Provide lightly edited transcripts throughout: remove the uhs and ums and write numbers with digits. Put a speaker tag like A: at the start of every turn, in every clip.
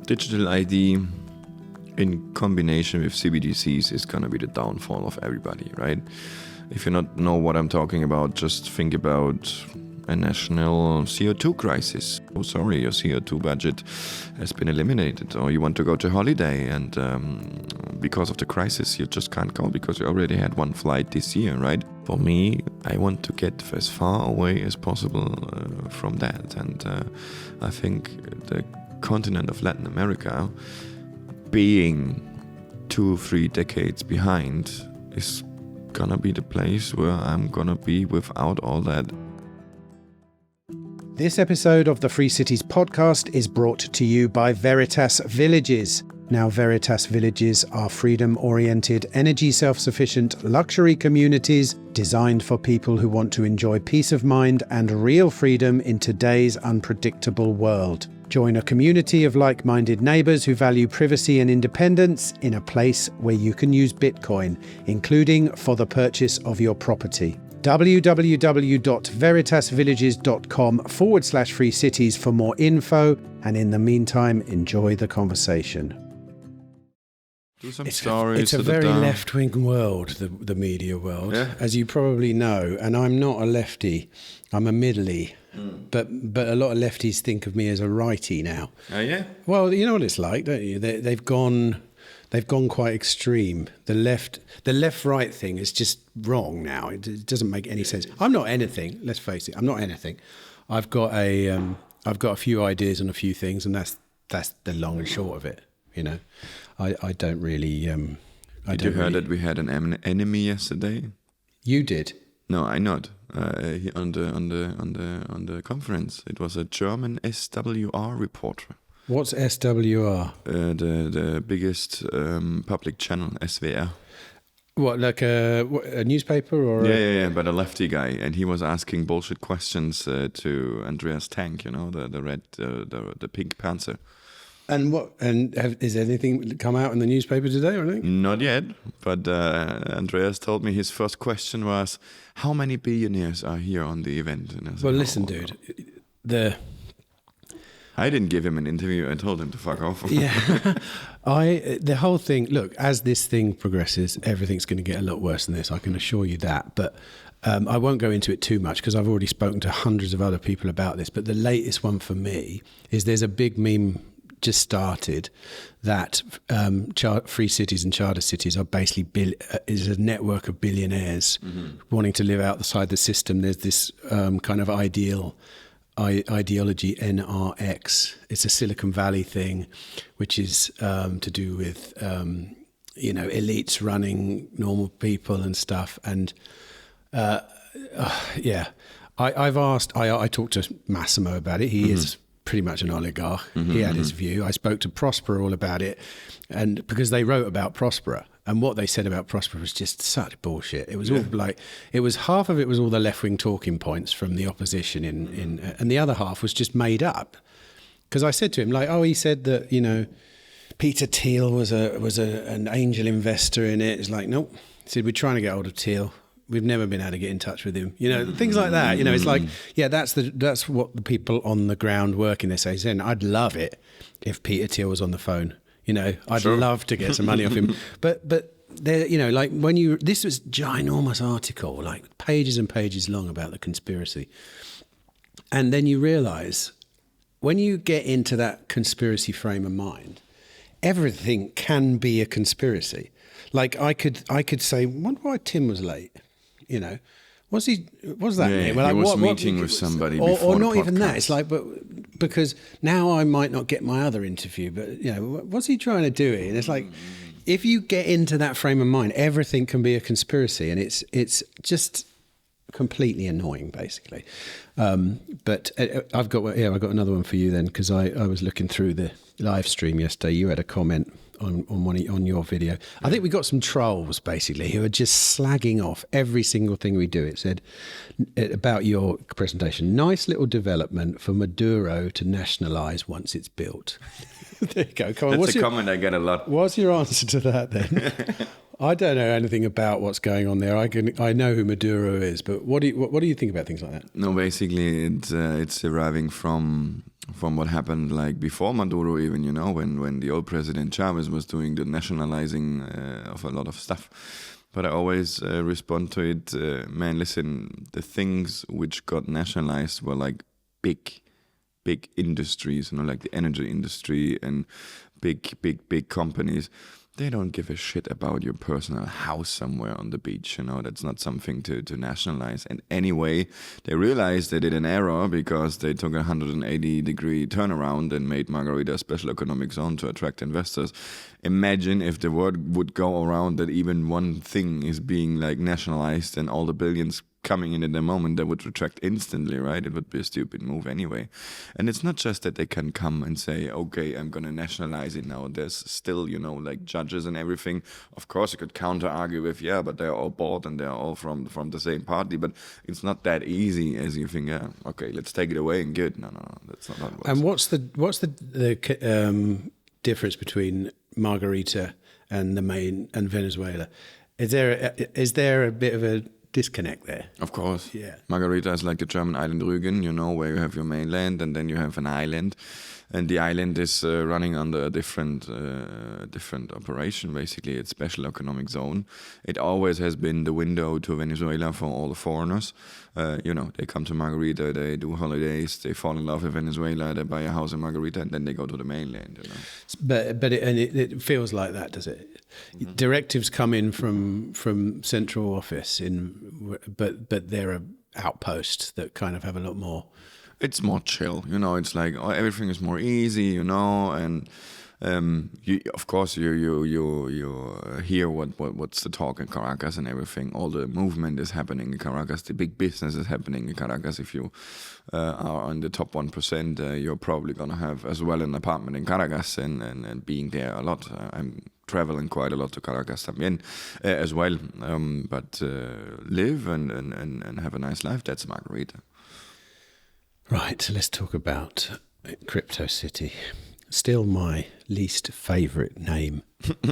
A: digital ID in combination with CBDCs is going to be the downfall of everybody, right? If you not know what I'm talking about, just think about a national CO2 crisis. Oh, sorry, your CO2 budget has been eliminated, or you want to go to holiday and because of the crisis you just can't go because you already had one flight this year, right? For me, I want to get as far away as possible from that, and I think the continent of Latin America, being 2-3 decades behind, is gonna be the place where I'm gonna be without all that.
B: This episode of the Free Cities podcast is brought to you by Veritas Villages. Now, Veritas Villages are freedom-oriented, energy self-sufficient luxury communities designed for people who want to enjoy peace of mind and real freedom in today's unpredictable world. Join a community of like-minded neighbours who value privacy and independence in a place where you can use Bitcoin, including for the purchase of your property. www.veritasvillages.com/free cities for more info, and in the meantime, enjoy the conversation. It's a very left-wing world, the media world, as you probably know. And I'm not a lefty; I'm a middly. But a lot of lefties think of me as a righty now.
A: Oh yeah.
B: Well, you know what it's like, don't you? They've gone quite extreme. The left-right thing is just wrong now. It doesn't make any sense. I'm not anything. Let's face it. I'm not anything. I've got a few ideas on a few things, and that's the long and short of it. You know, I don't really.
A: Did you hear that we had an enemy yesterday?
B: You did.
A: No, I not. On the conference, it was a German SWR reporter.
B: What's SWR?
A: The biggest public channel, SWR.
B: What, like a newspaper or?
A: Yeah, but a lefty guy, and he was asking bullshit questions to Andreas Tank, you know, the Pink Panther.
B: And what? Is anything come out in the newspaper today or anything?
A: Not yet, but Andreas told me his first question was, "How many billionaires are here on the event?" And I said,
B: well, listen, dude,
A: I didn't give him an interview. I told him to fuck off.
B: Yeah, the whole thing. Look, as this thing progresses, everything's going to get a lot worse than this. I can assure you that. But I won't go into it too much because I've already spoken to hundreds of other people about this. But the latest one for me is there's a big meme just started that free cities and charter cities are basically is a network of billionaires wanting to live outside the system. There's this kind of ideology, NRX. It's a Silicon Valley thing, which is to do with elites running normal people and stuff. And I've asked. I talked to Massimo about it. He is pretty much an oligarch. He had his view. I spoke to Prospera all about it, and because they wrote about Prospera, and what they said about Prospera was just such bullshit. It was all like, it was half of it was all the left-wing talking points from the opposition and the other half was just made up. Because I said to him, like, he said that, you know, Peter Thiel was an angel investor in it. It's like, nope. He said, we're trying to get hold of Thiel. We've never been able to get in touch with him. You know, things like that. You know, it's like, yeah, that's what the people on the ground working there say. Saying, I'd love it if Peter Thiel was on the phone. You know, I'd love to get some money off him. But there, you know, like this was a ginormous article, like pages and pages long about the conspiracy. And then you realise when you get into that conspiracy frame of mind, everything can be a conspiracy. Like I could say, wonder why Tim was late. You know, what's that mean?
A: Well, he was meeting with somebody before
B: or not
A: the
B: even that. It's like, but because now I might not get my other interview, but you know, what's he trying to do here? And it's like, if you get into that frame of mind, everything can be a conspiracy, and it's just completely annoying, basically. But I've got another one for you then, because I was looking through the live stream yesterday. You had a comment on your video. I think we got some trolls basically who are just slagging off every single thing we do. It said about your presentation, nice little development for Maduro to nationalise once it's built. There you go. Come on.
A: That's a comment I get a lot.
B: What's your answer to that then? I don't know anything about what's going on there. I know who Maduro is, but what do you think about things like that?
A: No, basically it's deriving from from what happened like before Maduro, even, you know, when the old president Chavez was doing the nationalizing of a lot of stuff. But I always respond to it, man, listen, the things which got nationalized were like big industries, you know, like the energy industry and big companies. They don't give a shit about your personal house somewhere on the beach, you know. That's not something to nationalize. And anyway, they realized they did an error because they took a 180-degree turnaround and made Margarita a special economic zone to attract investors. Imagine if the word would go around that even one thing is being like nationalized and all the billions coming in at the moment, that would retract instantly, right? It would be a stupid move anyway. And it's not just that they can come and say, okay, I'm going to nationalize it now. There's still, you know, like judges and everything. Of course, you could counter-argue with, yeah, but they're all bought and they're all from the same party. But it's not that easy as you think, yeah, okay, let's take it away and good. No, that's not how it works.
B: And what's the difference between Margarita and the main and Venezuela? Is there a bit of a disconnect there?
A: Of course.
B: Yeah.
A: Margarita is like the German island Rügen, you know, where you have your mainland and then you have an island. And the island is running under a different operation, basically. It's special economic zone. It always has been the window to Venezuela for all the foreigners. You know, they come to Margarita, they do holidays, they fall in love with Venezuela, they buy a house in Margarita, and then they go to the mainland, you know.
B: But it feels like that, does it? Mm-hmm. Directives come in from central office, but there are outposts that kind of have a lot more.
A: It's more chill, you know. It's like everything is more easy, you know, and of course you hear what's the talk in Caracas and everything. All the movement is happening in Caracas. The big business is happening in Caracas. If you are on the top 1%, you're probably gonna have as well an apartment in Caracas and being there a lot. I'm traveling quite a lot to Caracas también as well, but live and have a nice life. That's Margarita.
B: Right, let's talk about CryptoCity. Still my least favourite name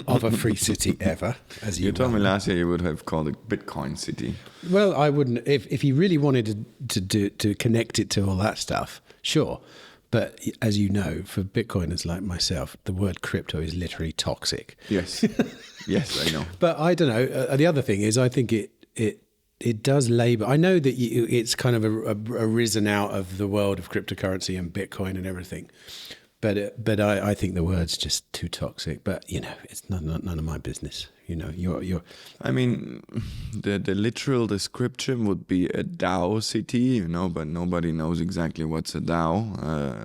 B: of a free city ever. As you
A: told me last year you would have called it Bitcoin City.
B: Well, I wouldn't. If you really wanted to connect it to all that stuff, sure. But as you know, for Bitcoiners like myself, the word crypto is literally toxic.
A: Yes, yes, I know.
B: But I don't know. The other thing is, I think it does label. I know that it's kind of arisen out of the world of cryptocurrency and Bitcoin and everything, but I think the word's just too toxic. But you know, it's none of my business. You know, you're.
A: I mean, the literal description would be a DAO city, you know, but nobody knows exactly what's a DAO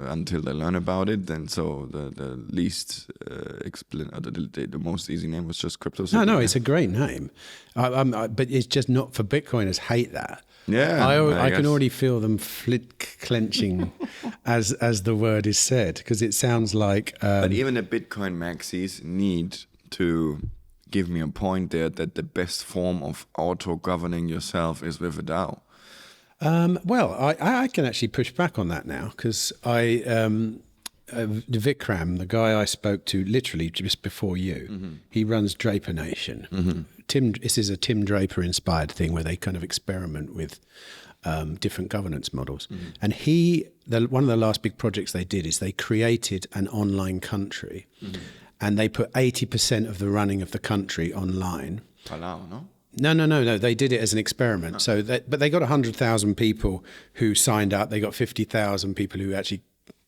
A: until they learn about it. And so the least the most easy name was just CryptoCity.
B: No, it's a great name, but it's just not for Bitcoiners. Hate that.
A: Yeah,
B: I can already feel them clenching as the word is said, because it sounds like.
A: But even the Bitcoin maxis need to give me a point there that the best form of auto-governing yourself is with a DAO.
B: Well, I can actually push back on that now, because Vikram, the guy I spoke to literally just before you, he runs Draper Nation. This is a Tim Draper inspired thing where they kind of experiment with different governance models. And one of the last big projects they did is they created an online country. And they put 80% of the running of the country online.
A: Palau, no?
B: No. They did it as an experiment. Oh. So, but they got 100,000 people who signed up. They got 50,000 people who actually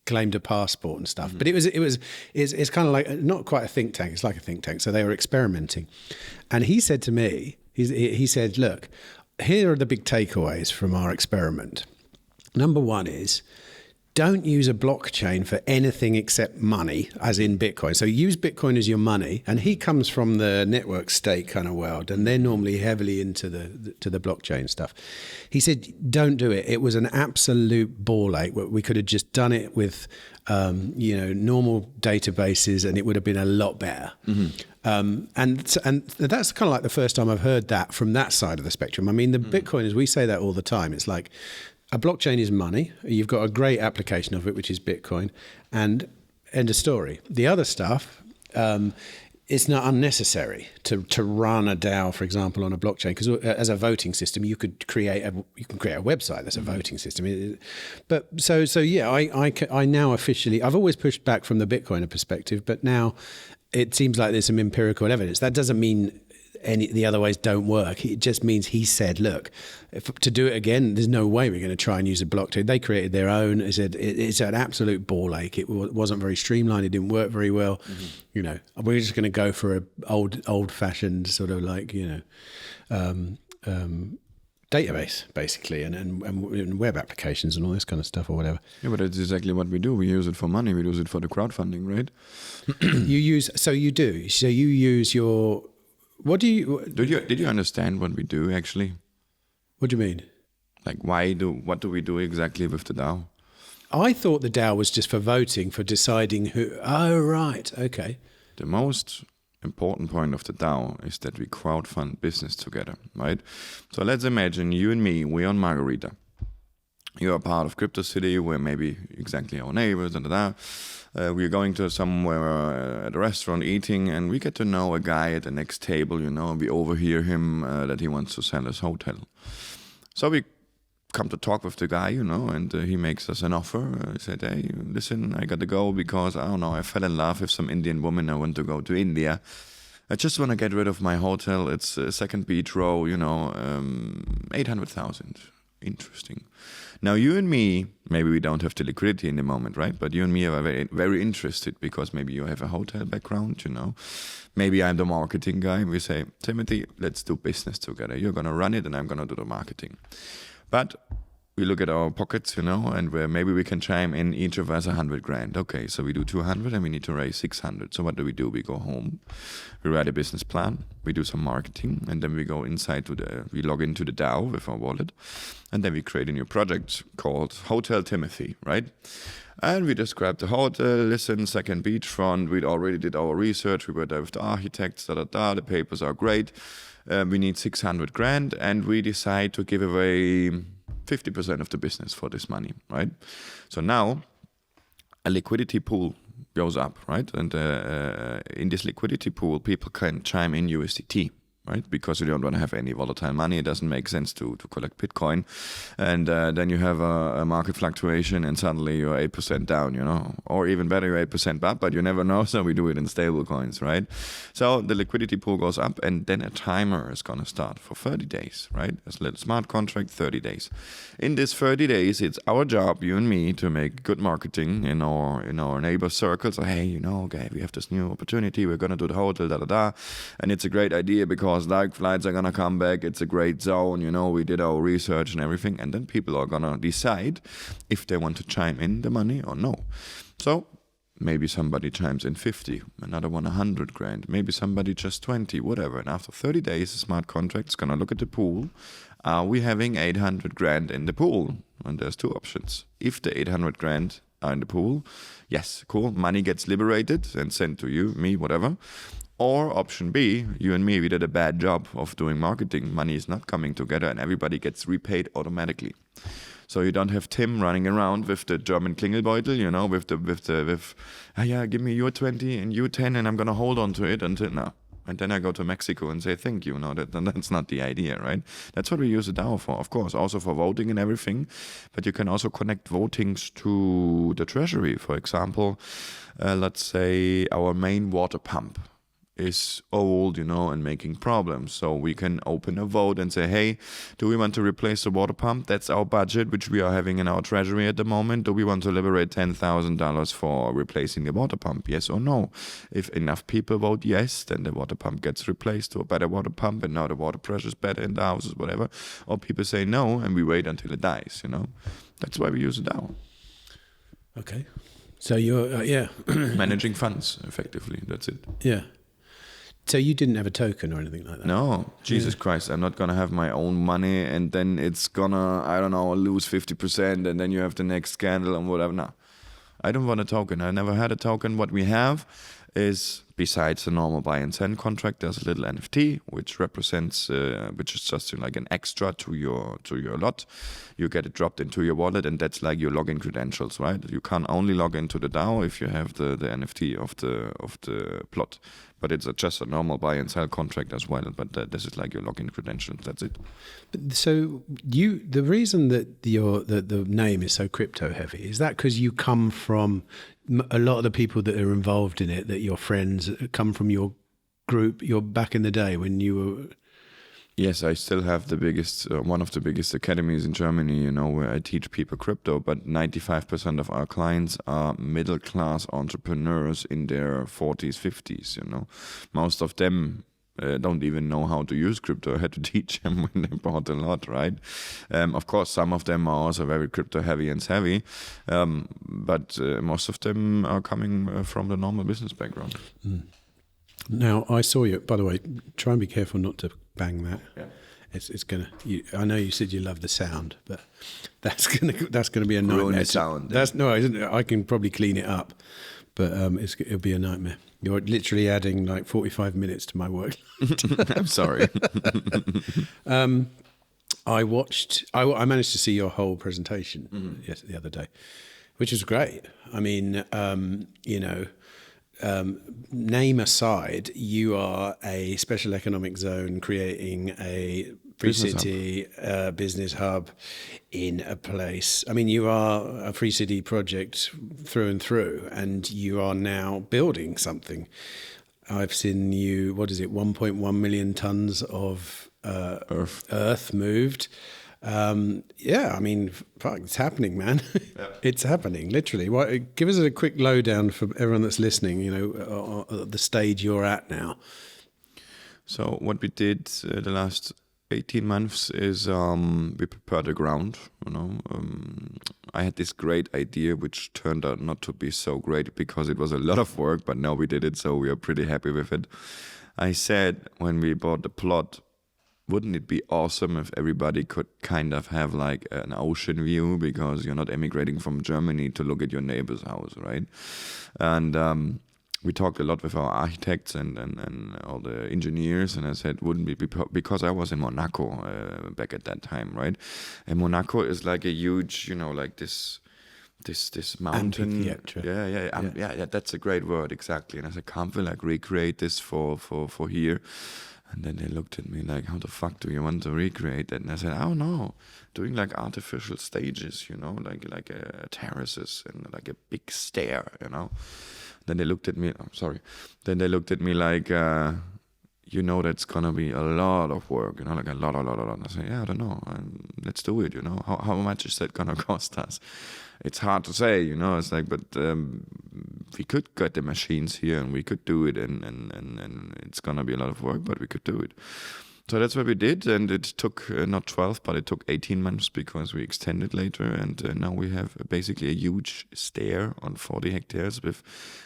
B: claimed a passport and stuff. But it's kind of like not quite a think tank. It's like a think tank. So they were experimenting. And he said to me, he said, look, here are the big takeaways from our experiment. Number one is, don't use a blockchain for anything except money, as in Bitcoin. So use Bitcoin as your money. And he comes from the network state kind of world, and they're normally heavily into the blockchain stuff. He said, don't do it. It was an absolute ball ache. We could have just done it with, normal databases, and it would have been a lot better. And that's kind of like the first time I've heard that from that side of the spectrum. I mean, the Bitcoiners, we say that all the time. It's like, a blockchain is money. You've got a great application of it, which is Bitcoin, and end of story. The other stuff, it's not unnecessary to run a DAO, for example, on a blockchain, because as a voting system, you can create a website that's a voting system. But so yeah, I now officially, I've always pushed back from the Bitcoiner perspective, but now it seems like there's some empirical evidence. That doesn't mean the other ways don't work. It just means he said, look, to do it again, there's no way we're going to try and use a blockchain. They created their own. He said it's an absolute ball ache. It wasn't very streamlined. It didn't work very well. You know, we're just going to go for a old fashioned sort of like, you know, database basically, and web applications and all this kind of stuff or whatever.
A: Yeah, but that's exactly what we do. We use it for money. We use it for the crowdfunding, right?
B: You use your. What do you?
A: Did you understand what we do actually?
B: What do you mean?
A: Like, what do we do exactly with the DAO?
B: I thought the DAO was just for voting, for deciding who. Oh, right. Okay.
A: The most important point of the DAO is that we crowdfund business together, right? So let's imagine you and me, we're on Margarita. You are part of CryptoCity, we're maybe exactly our neighbors, we're going to somewhere at a restaurant eating, and we get to know a guy at the next table, you know, we overhear him that he wants to sell his hotel. So we come to talk with the guy, you know, and he makes us an offer. He said, hey, listen, I got to go because, I don't know, I fell in love with some Indian woman. I want to go to India. I just want to get rid of my hotel. It's a second beach row, you know, 800,000. Interesting. Now, you and me, maybe we don't have the liquidity in the moment, right? But you and me are very, very interested because maybe you have a hotel background, you know. Maybe I'm the marketing guy. We say, Timothy, let's do business together. You're going to run it and I'm going to do the marketing. But we look at our pockets, you know, and maybe we can chime in each of us 100 grand. Okay, so we do 200 and we need to raise 600. So what do? We go home, we write a business plan, we do some marketing, and then we go inside we log into the DAO with our wallet, and then we create a new project called Hotel Timothy, right? And we describe the hotel, listen, second beachfront, we already did our research, we were there with the architects, the papers are great. We need 600 grand, and we decide to give away 50% of the business for this money, right? So now a liquidity pool goes up, right? And in this liquidity pool, people can chime in USDT, right? Because you don't want to have any volatile money. It doesn't make sense to collect Bitcoin. And then you have a market fluctuation and suddenly you're 8% down, you know, or even better, you're 8% up, but you never know. So we do it in stable coins, right? So the liquidity pool goes up and then a timer is going to start for 30 days, right? It's a little smart contract, 30 days. In this 30 days, it's our job, you and me, to make good marketing in our neighbor circles. So, hey, you know, okay, we have this new opportunity. We're going to do the hotel, and it's a great idea because dark flights are going to come back. It's a great zone, you know, we did our research and everything, and then people are going to decide if they want to chime in the money or no. So maybe somebody chimes in 50, another one 100 grand, maybe somebody just 20, whatever. And after 30 days, the smart contract's going to look at the pool. Are we having 800 grand in the pool? And there's two options. If the 800 grand are in the pool, yes, cool, money gets liberated and sent to you, me, whatever. Or option B, you and me, we did a bad job of doing marketing. Money is not coming together and everybody gets repaid automatically. So you don't have Tim running around with the German Klingelbeutel, you know, give me your 20 and you 10 and I'm going to hold on to it until now. And then I go to Mexico and say, thank you. No, that's not the idea, right? That's what we use the DAO for, of course, also for voting and everything. But you can also connect votings to the treasury. For example, let's say our main water pump is old, you know, and making problems. So we can open a vote and say, hey, do we want to replace the water pump? That's our budget, which we are having in our treasury at the moment. Do we want to liberate $10,000 for replacing the water pump? Yes or no? If enough people vote yes, then the water pump gets replaced to a better water pump, and now the water pressure is better in the houses, whatever. Or people say no, and we wait until it dies, you know. That's why we use it now.
B: Okay. So you're,
A: managing funds, effectively. That's it.
B: Yeah. So you didn't have a token or anything like that?
A: No, Jesus Christ, I'm not going to have my own money and then it's going to, I don't know, lose 50% and then you have the next scandal and whatever. No, I don't want a token. I never had a token. What we have is besides the normal buy and sell contract, there's a little NFT which represents, which is just like an extra to your lot. You get it dropped into your wallet, and that's like your login credentials, right? You can only log into the DAO if you have the NFT of the plot. But it's just a normal buy and sell contract as well. But this is like your login credentials. That's it.
B: So the reason that the name is so crypto heavy, is that because you come from a lot of the people that are involved in it, that your friends come from your group, you're back in the day when you were...
A: Yes, I still have the biggest, one of the biggest academies in Germany, where I teach people crypto, but 95% of our clients are middle-class entrepreneurs in their 40s, 50s, Most of them don't even know how to use crypto. I had to teach them when they bought a lot, right? Of course, some of them are also very crypto-heavy and savvy, but most of them are coming from the normal business background.
B: Mm. Now, I saw you, by the way, try and be careful not to bang that. Yeah. It's gonna. I know you said you love the sound, but that's gonna be a nightmare.
A: Ruin the sound.
B: I can probably clean it up, but it'll be a nightmare. You're literally adding like 45 minutes to my work.
A: I'm sorry.
B: I managed to see your whole presentation the other day, which was great. I mean, name aside, you are a special economic zone creating a free city business hub in a place. I mean, you are a free city project through and through, and you are now building something. I've seen you, 1.1 million tons of earth moved. I mean, fuck, it's happening, man. Yeah. It's happening, literally. Give us a quick lowdown for everyone that's listening, the stage you're at now.
A: So what we did the last 18 months is we prepared the ground, I had this great idea which turned out not to be so great because it was a lot of work, but now we did it, so we are pretty happy with it. I said when we bought the plot, wouldn't it be awesome if everybody could kind of have like an ocean view, because you're not emigrating from Germany to look at your neighbor's house, right? And we talked a lot with our architects and all the engineers, and I said, wouldn't it be, because I was in Monaco back at that time, right? And Monaco is like a huge, like this mountain. Yeah, that's a great word, exactly. And I said, can't we like recreate this for here? And then they looked at me like, how the fuck do you want to recreate that? And I said, oh no, doing like artificial stages, like terraces and like a big stair, Then they looked at me, Then they looked at me like, that's gonna be a lot of work, like a lot. I said, yeah, I don't know, let's do it, How much is that gonna cost us? It's hard to say, it's like, but we could get the machines here and we could do it, and it's gonna be a lot of work, but we could do it. So that's what we did, and it took not 12, but it took 18 months because we extended later, and now we have basically a huge stair on 40 hectares with,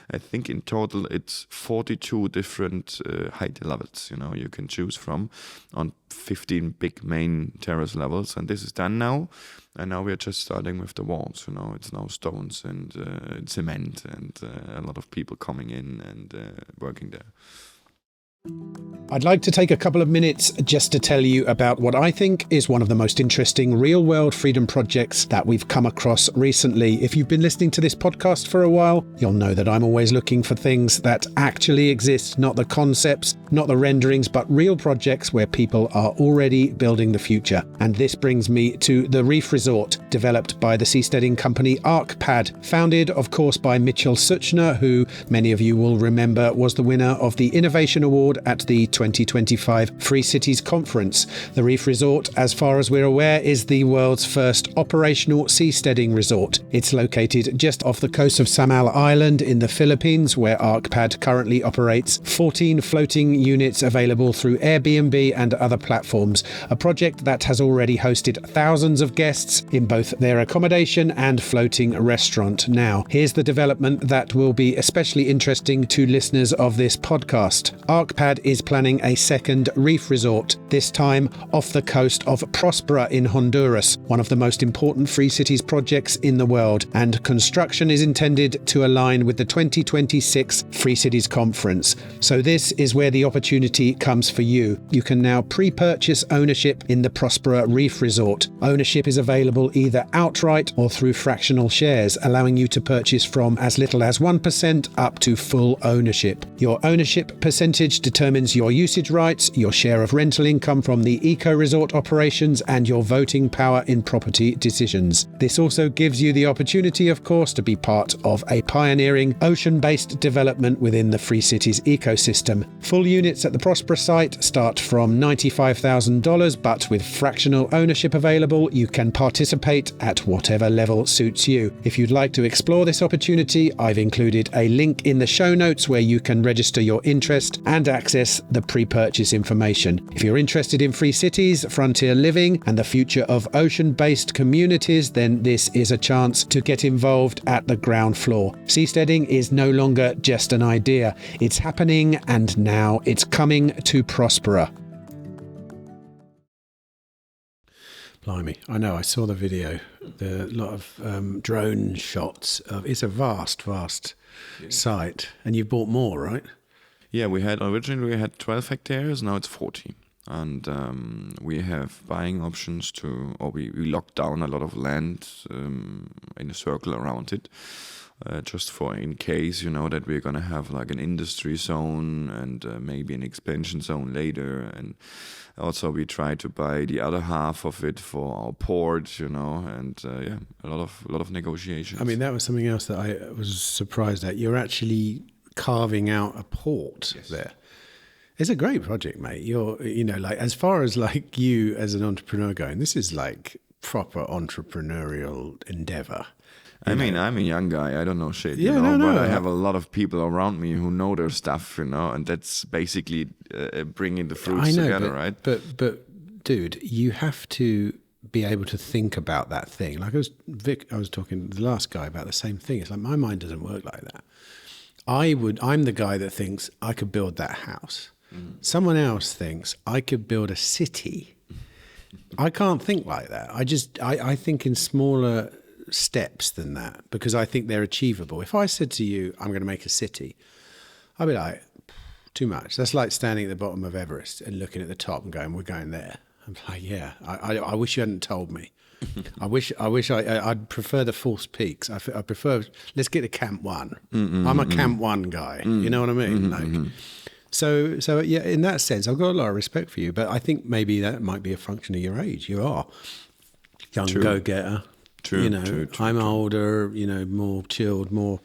A: I think in total it's 42 different height levels, you can choose from on 15 big main terrace levels, and this is done now. And now we're just starting with the walls, it's now stones and cement and a lot of people coming in and working there.
B: I'd like to take a couple of minutes just to tell you about what I think is one of the most interesting real-world freedom projects that we've come across recently. If you've been listening to this podcast for a while, you'll know that I'm always looking for things that actually exist, not the concepts, not the renderings, but real projects where people are already building the future. And this brings me to the Reef Resort, developed by the seasteading company ArkPad, founded, of course, by Mitchell Suchner, who many of you will remember was the winner of the Innovation Award at the 2025 Free Cities Conference. The Reef Resort, as far as we're aware, is the world's first operational seasteading resort. It's located just off the coast of Samal Island in the Philippines, where ArkPad currently operates 14 floating units available through Airbnb and other platforms, a project that has already hosted thousands of guests in both their accommodation and floating restaurant. Now, here's the development that will be especially interesting to listeners of this podcast. ArkPad ArkPad is planning a second Reef resort, this time off the coast of Prospera in Honduras, one of the most important free cities projects in the world, and construction is intended to align with the 2026 Free Cities Conference. So this is where the opportunity comes for you. You can now pre-purchase ownership in the Prospera Reef resort. Ownership is available either outright or through fractional shares, allowing you to purchase from as little as 1% up to full ownership. Your ownership percentage determines your usage rights, your share of rental income from the eco-resort operations, and your voting power in property decisions. This also gives you the opportunity, of course, to be part of a pioneering ocean-based development within the Free Cities ecosystem. Full units at the Prospera site start from $95,000, but with fractional ownership available, you can participate at whatever level suits you. If you'd like to explore this opportunity, I've included a link in the show notes where you can register your interest and access the pre-purchase information. If you're interested in free cities, frontier living, and the future of ocean-based communities, then this is a chance to get involved at the ground floor. Seasteading is no longer just an idea. It's happening, and now it's coming to Prospera. Blimey, I know, I saw the video, the lot of drone shots. It's a vast site, and you've bought more, right?
A: Yeah, originally we had 12 hectares, now it's 40. And we have buying options we locked down a lot of land in a circle around it. Just for in case, that we're going to have like an industry zone and maybe an expansion zone later. And also we try to buy the other half of it for our port, and a lot of negotiations.
B: I mean, that was something else that I was surprised at. You're actually carving out a port there. It's a great project, mate. You're, like, as far as like you as an entrepreneur going, this is like proper entrepreneurial endeavor.
A: I mean, I'm a young guy. I don't know shit,
B: No.
A: But I have a lot of people around me who know their stuff, and that's basically bringing the fruits together, right?
B: But dude, you have to be able to think about that thing. Like I was talking to the last guy about the same thing. It's like my mind doesn't work like that. I'm the guy that thinks I could build that house. Someone else thinks I could build a city. I can't think like that. I think in smaller steps than that, because I think they're achievable. If I said to you, I'm going to make a city, I'd be like, too much. That's like standing at the bottom of Everest and looking at the top and going, we're going there. I'm like, yeah, I wish you hadn't told me. I'd prefer the false peaks. I prefer, let's get to Camp 1. I'm a Camp 1 guy. You know what I mean? So yeah, in that sense, I've got a lot of respect for you, but I think maybe that might be a function of your age. You are young go-getter. True. I'm older, more chilled, more.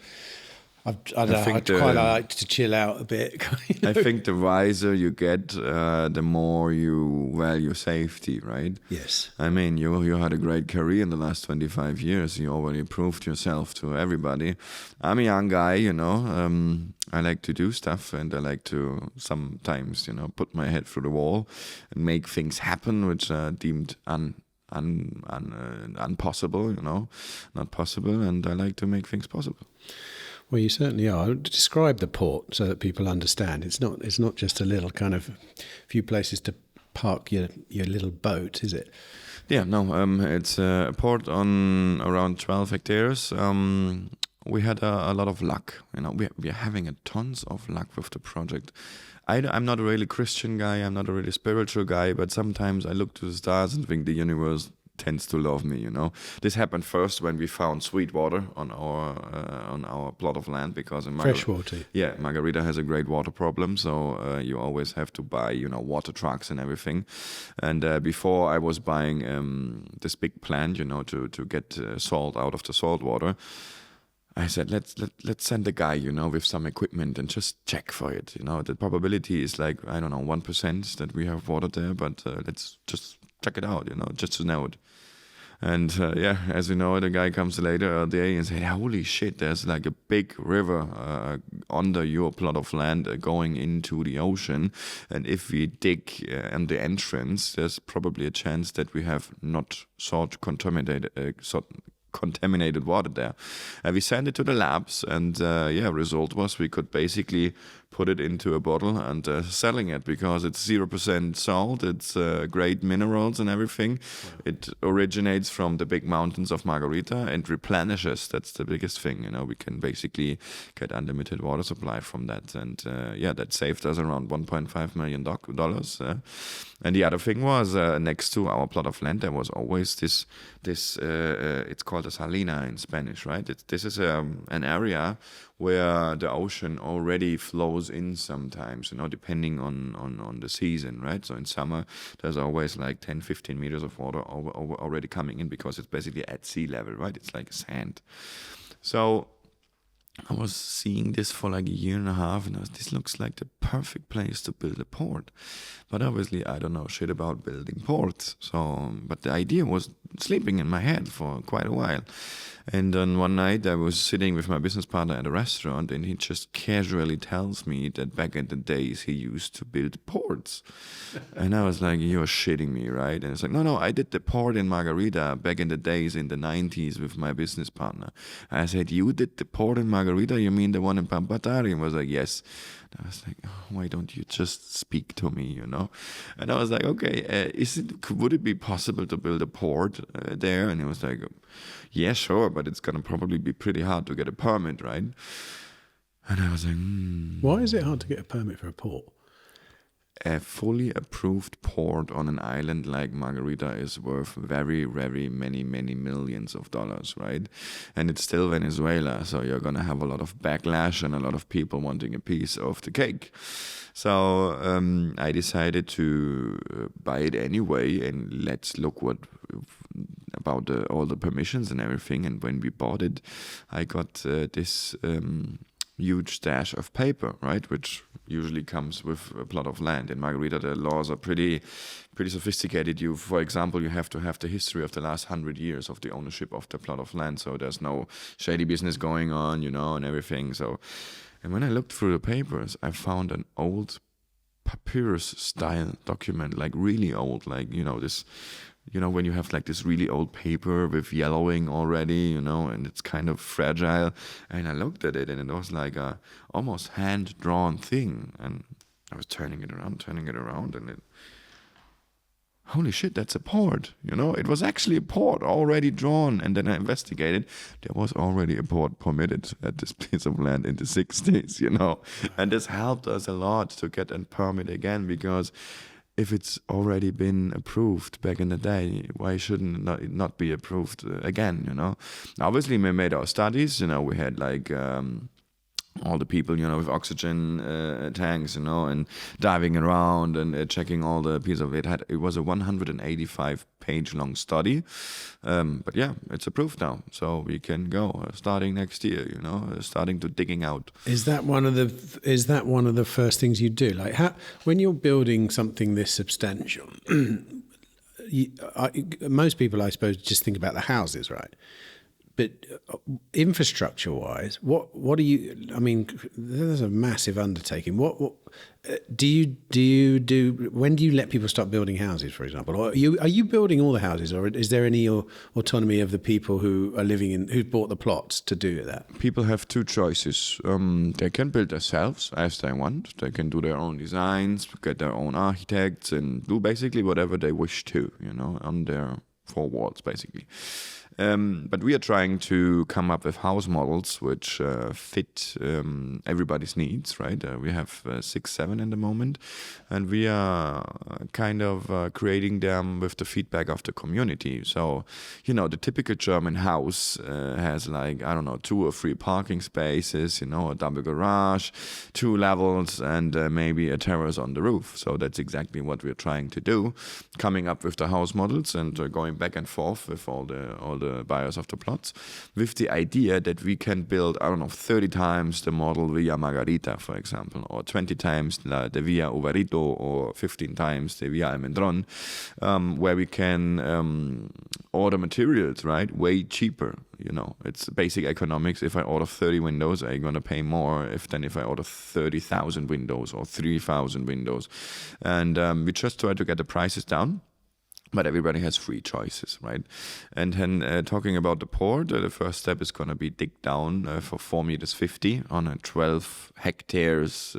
B: I'd quite like to chill out a bit.
A: I think the wiser you get, the more you value safety, right?
B: Yes.
A: I mean, you had a great career in the last 25 years. You already proved yourself to everybody. I'm a young guy, I like to do stuff, and I like to sometimes, put my head through the wall and make things happen which are deemed impossible, not possible, and I like to make things possible.
B: Well, you certainly are. Describe the port so that people understand. It's not just a little kind of few places to park your little boat, is it?
A: Yeah, no. It's a port on around 12 hectares. We had a lot of luck. We are having tons of luck with the project. I'm not a really Christian guy. I'm not a really spiritual guy. But sometimes I look to the stars and think the universe tends to love me. This happened first when we found sweet water on our plot of land, because in
B: fresh water.
A: Yeah, Margarita has a great water problem, so you always have to buy water trucks and everything. And before I was buying this big plant, to get salt out of the salt water, I said, let's send a guy, with some equipment and just check for it. The probability is like, I don't know, 1% that we have water there, but let's just check it out, just to know it. And as you know, the guy comes later day and said, holy shit, there's like a big river under your plot of land going into the ocean. And if we dig on the entrance, there's probably a chance that we have not salt contaminated contaminated water there. And we sent it to the labs, and result was we could basically put it into a bottle and selling it because it's 0% salt, it's great minerals and everything. Wow. It originates from the big mountains of Margarita and replenishes. That's the biggest thing. We can basically get unlimited water supply from that. And that saved us around $1.5 million. And the other thing was next to our plot of land, there was always this it's called a salina in Spanish, right? This is an area where the ocean already flows in sometimes, depending on the season, right? So in summer, there's always like 10, 15 meters of water already coming in because it's basically at sea level, right? It's like sand. So I was seeing this for like a year and a half, and this looks like the perfect place to build a port. But obviously, I don't know shit about building ports. But the idea was sleeping in my head for quite a while. And then one night, I was sitting with my business partner at a restaurant, and he just casually tells me that back in the days, he used to build ports. And I was like, you're shitting me, right? And it's like, no, I did the port in Margarita back in the days in the 90s with my business partner. I said, you did the port in Margarita? You mean the one in Pampatari? And was like, yes. And I was like, oh, why don't you just speak to me, And I was like, okay, would it be possible to build a port there? And he was like, yeah, sure, but it's going to probably be pretty hard to get a permit, right? And I was like,
B: Why is it hard to get a permit for a port?
A: A fully approved port on an island like Margarita is worth very, very many millions of dollars, right? And it's still Venezuela, so you're going to have a lot of backlash and a lot of people wanting a piece of the cake. So I decided to buy it anyway, and let's look about all the permissions and everything. And when we bought it, I got this huge stash of paper, right, which usually comes with a plot of land. In Margarita, the laws are pretty sophisticated. For example, you have to have the history of the last 100 years of the ownership of the plot of land, so there's no shady business going on, and everything. And when I looked through the papers, I found an old papyrus-style document, like really old, like, this... when you have like this really old paper with yellowing already, and it's kind of fragile. And I looked at it, and it was like a almost hand-drawn thing. And I was turning it around, and holy shit, that's a port, It was actually a port already drawn. And then I investigated. There was already a port permitted at this piece of land in the 60s, And this helped us a lot to get a permit again, because if it's already been approved back in the day, why shouldn't it not be approved again, Obviously, we made our studies, we had like all the people, with oxygen tanks, and diving around and checking all the pieces of it. It was a 185-page long study. But yeah, it's approved now. So we can go starting next year, starting to digging out.
B: Is that one of the first things you do? Like when you're building something this substantial, most people, I suppose, just think about the houses, right? But infrastructure-wise, what do you? I mean, there's a massive undertaking. What do you do? When do you let people start building houses, for example? Or are you building all the houses, or is there any autonomy of the people who are who bought the plots to do that?
A: People have two choices. They can build themselves as they want. They can do their own designs, get their own architects, and do basically whatever they wish to, on their four walls, basically. But we are trying to come up with house models which fit everybody's needs, right? We have 6, 7 in the moment, and we are kind of creating them with the feedback of the community. So, the typical German house has like, 2 or 3 parking spaces, a double garage, 2 levels, and maybe a terrace on the roof. So that's exactly what we're trying to do, coming up with the house models and going back and forth with all the buyers of the plots, with the idea that we can build, 30 times the model Villa Margarita, for example, or 20 times the Villa Uvarito, or 15 times the Villa Almendron, where we can order materials, right, way cheaper. It's basic economics. If I order 30 windows, I'm going to pay more than if I order 30,000 windows or 3,000 windows. And we just try to get the prices down. But everybody has free choices, right? And then talking about the port, the first step is going to be dig down for 4 meters 50 on a 12 hectares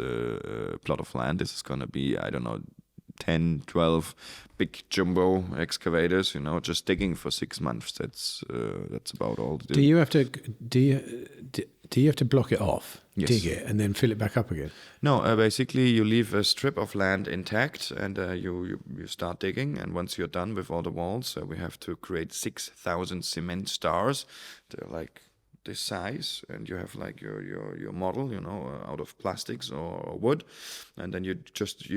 A: plot of land. This is going to be, I don't know, 10, 12 big jumbo excavators, just digging for 6 months. That's about all.
B: Do you have to block it off,
A: Yes.
B: dig it, and then fill it back up again?
A: No, basically you leave a strip of land intact, and you start digging. And once you're done with all the walls, we have to create 6,000 cement stars. They're like this size, and you have like your model, out of plastics or wood, and then you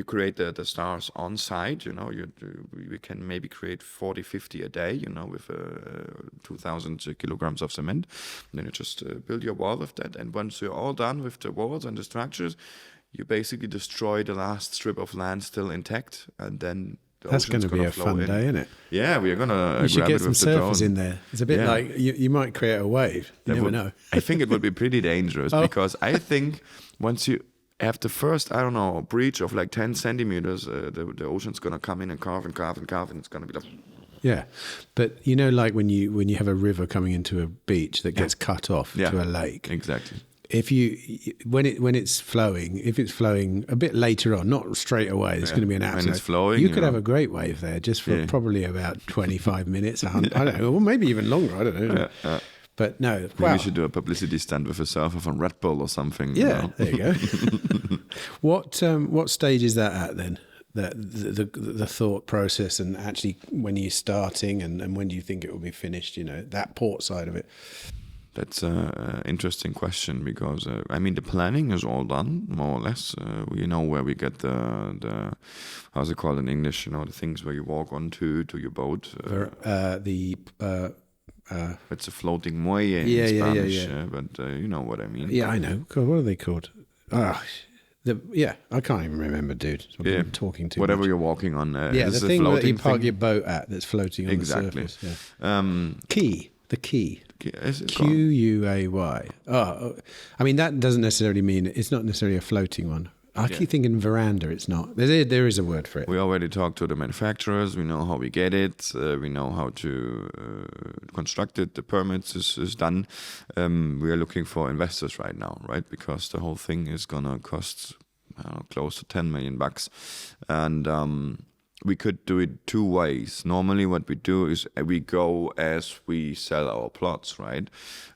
A: create the stars on site. We can maybe create 40, 50 a day, with 2,000 kilograms of cement. And then you just build your wall with that, and once you're all done with the walls and the structures, you basically destroy the last strip of land still intact, and then
B: that's going to be a fun day, isn't it?
A: Yeah, we're going to
B: You should
A: grab
B: get
A: it
B: some
A: with the drone.
B: surfers in there. It's a bit like you might create a wave. You never know.
A: I think it would be pretty dangerous because I think once you have the first, I don't know, breach of like 10 centimeters, the ocean's going to come in and carve, and it's going to be like...
B: Yeah, but like when you have a river coming into a beach that gets cut off to a lake.
A: Exactly.
B: If when it's flowing, if it's flowing a bit later on, not straight away, it's going to be an absolute.
A: When it's flowing,
B: you could have a great wave there just for probably about 25 minutes. I don't know, or maybe even longer. I don't know. But no,
A: maybe we should do a publicity stunt with a surfer from Red Bull or something.
B: Yeah, there you go. What stage is that at then? The thought process, and actually when you're starting, and when do you think it will be finished? That port side of it.
A: That's an interesting question because, the planning is all done, more or less. We know where we get the how's it called in English, the things where you walk onto to your boat. It's a floating muelle in Spanish, but you know what I mean.
B: Yeah, I know. God, what are they called? I can't even remember, dude. I'm talking too
A: whatever
B: much.
A: you're walking on.
B: The thing that you park your boat at that's floating on the surface. Yeah. Quay. The quay. Quay. Oh, that doesn't necessarily mean it's not necessarily a floating one. I keep thinking veranda. It's not. There is a word for it.
A: We already talked to the manufacturers. We know how we get it. We know how to construct it. The permits is done. We are looking for investors right now, right? Because the whole thing is gonna cost close to $10 million, and we could do it two ways. Normally what we do is we go as we sell our plots, right?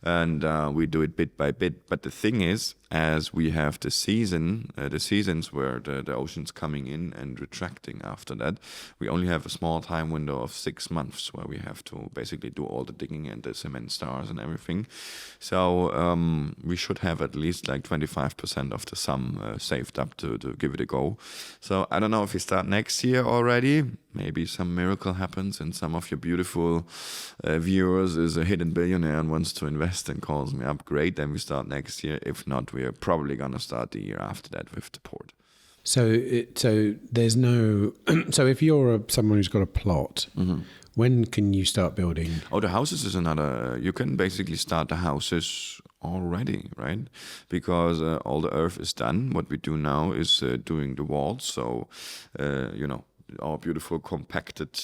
A: And we do it bit by bit. But the thing is, as we have the seasons where the ocean's coming in and retracting after that, we only have a small time window of 6 months where we have to basically do all the digging and the cement stars and everything. So we should have at least like 25% of the sum saved up to give it a go. So I don't know if we start next year already. Maybe some miracle happens and some of your beautiful viewers is a hidden billionaire and wants to invest and calls me up. Great, then we start next year. If not, we are probably going to start the year after that with the port.
B: So there's no... So if you're someone who's got a plot, when can you start building?
A: Oh, the houses is another... You can basically start the houses already, right? Because all the earth is done. What we do now is doing the walls. So, our beautiful compacted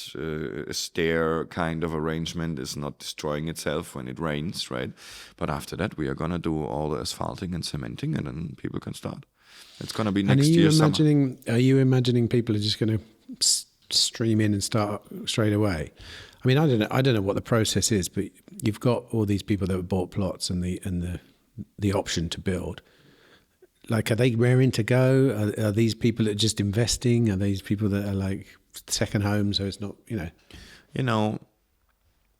A: stair kind of arrangement is not destroying itself when it rains, right? But after that, we are going to do all the asphalting and cementing, and then people can start. It's going to be next year summer.
B: Are you imagining people are just going to stream in and start straight away? I don't know what the process is, but you've got all these people that have bought plots and the option to build. Like, are they raring to go? Are these people that are just investing? Are these people that are like second home? So it's not,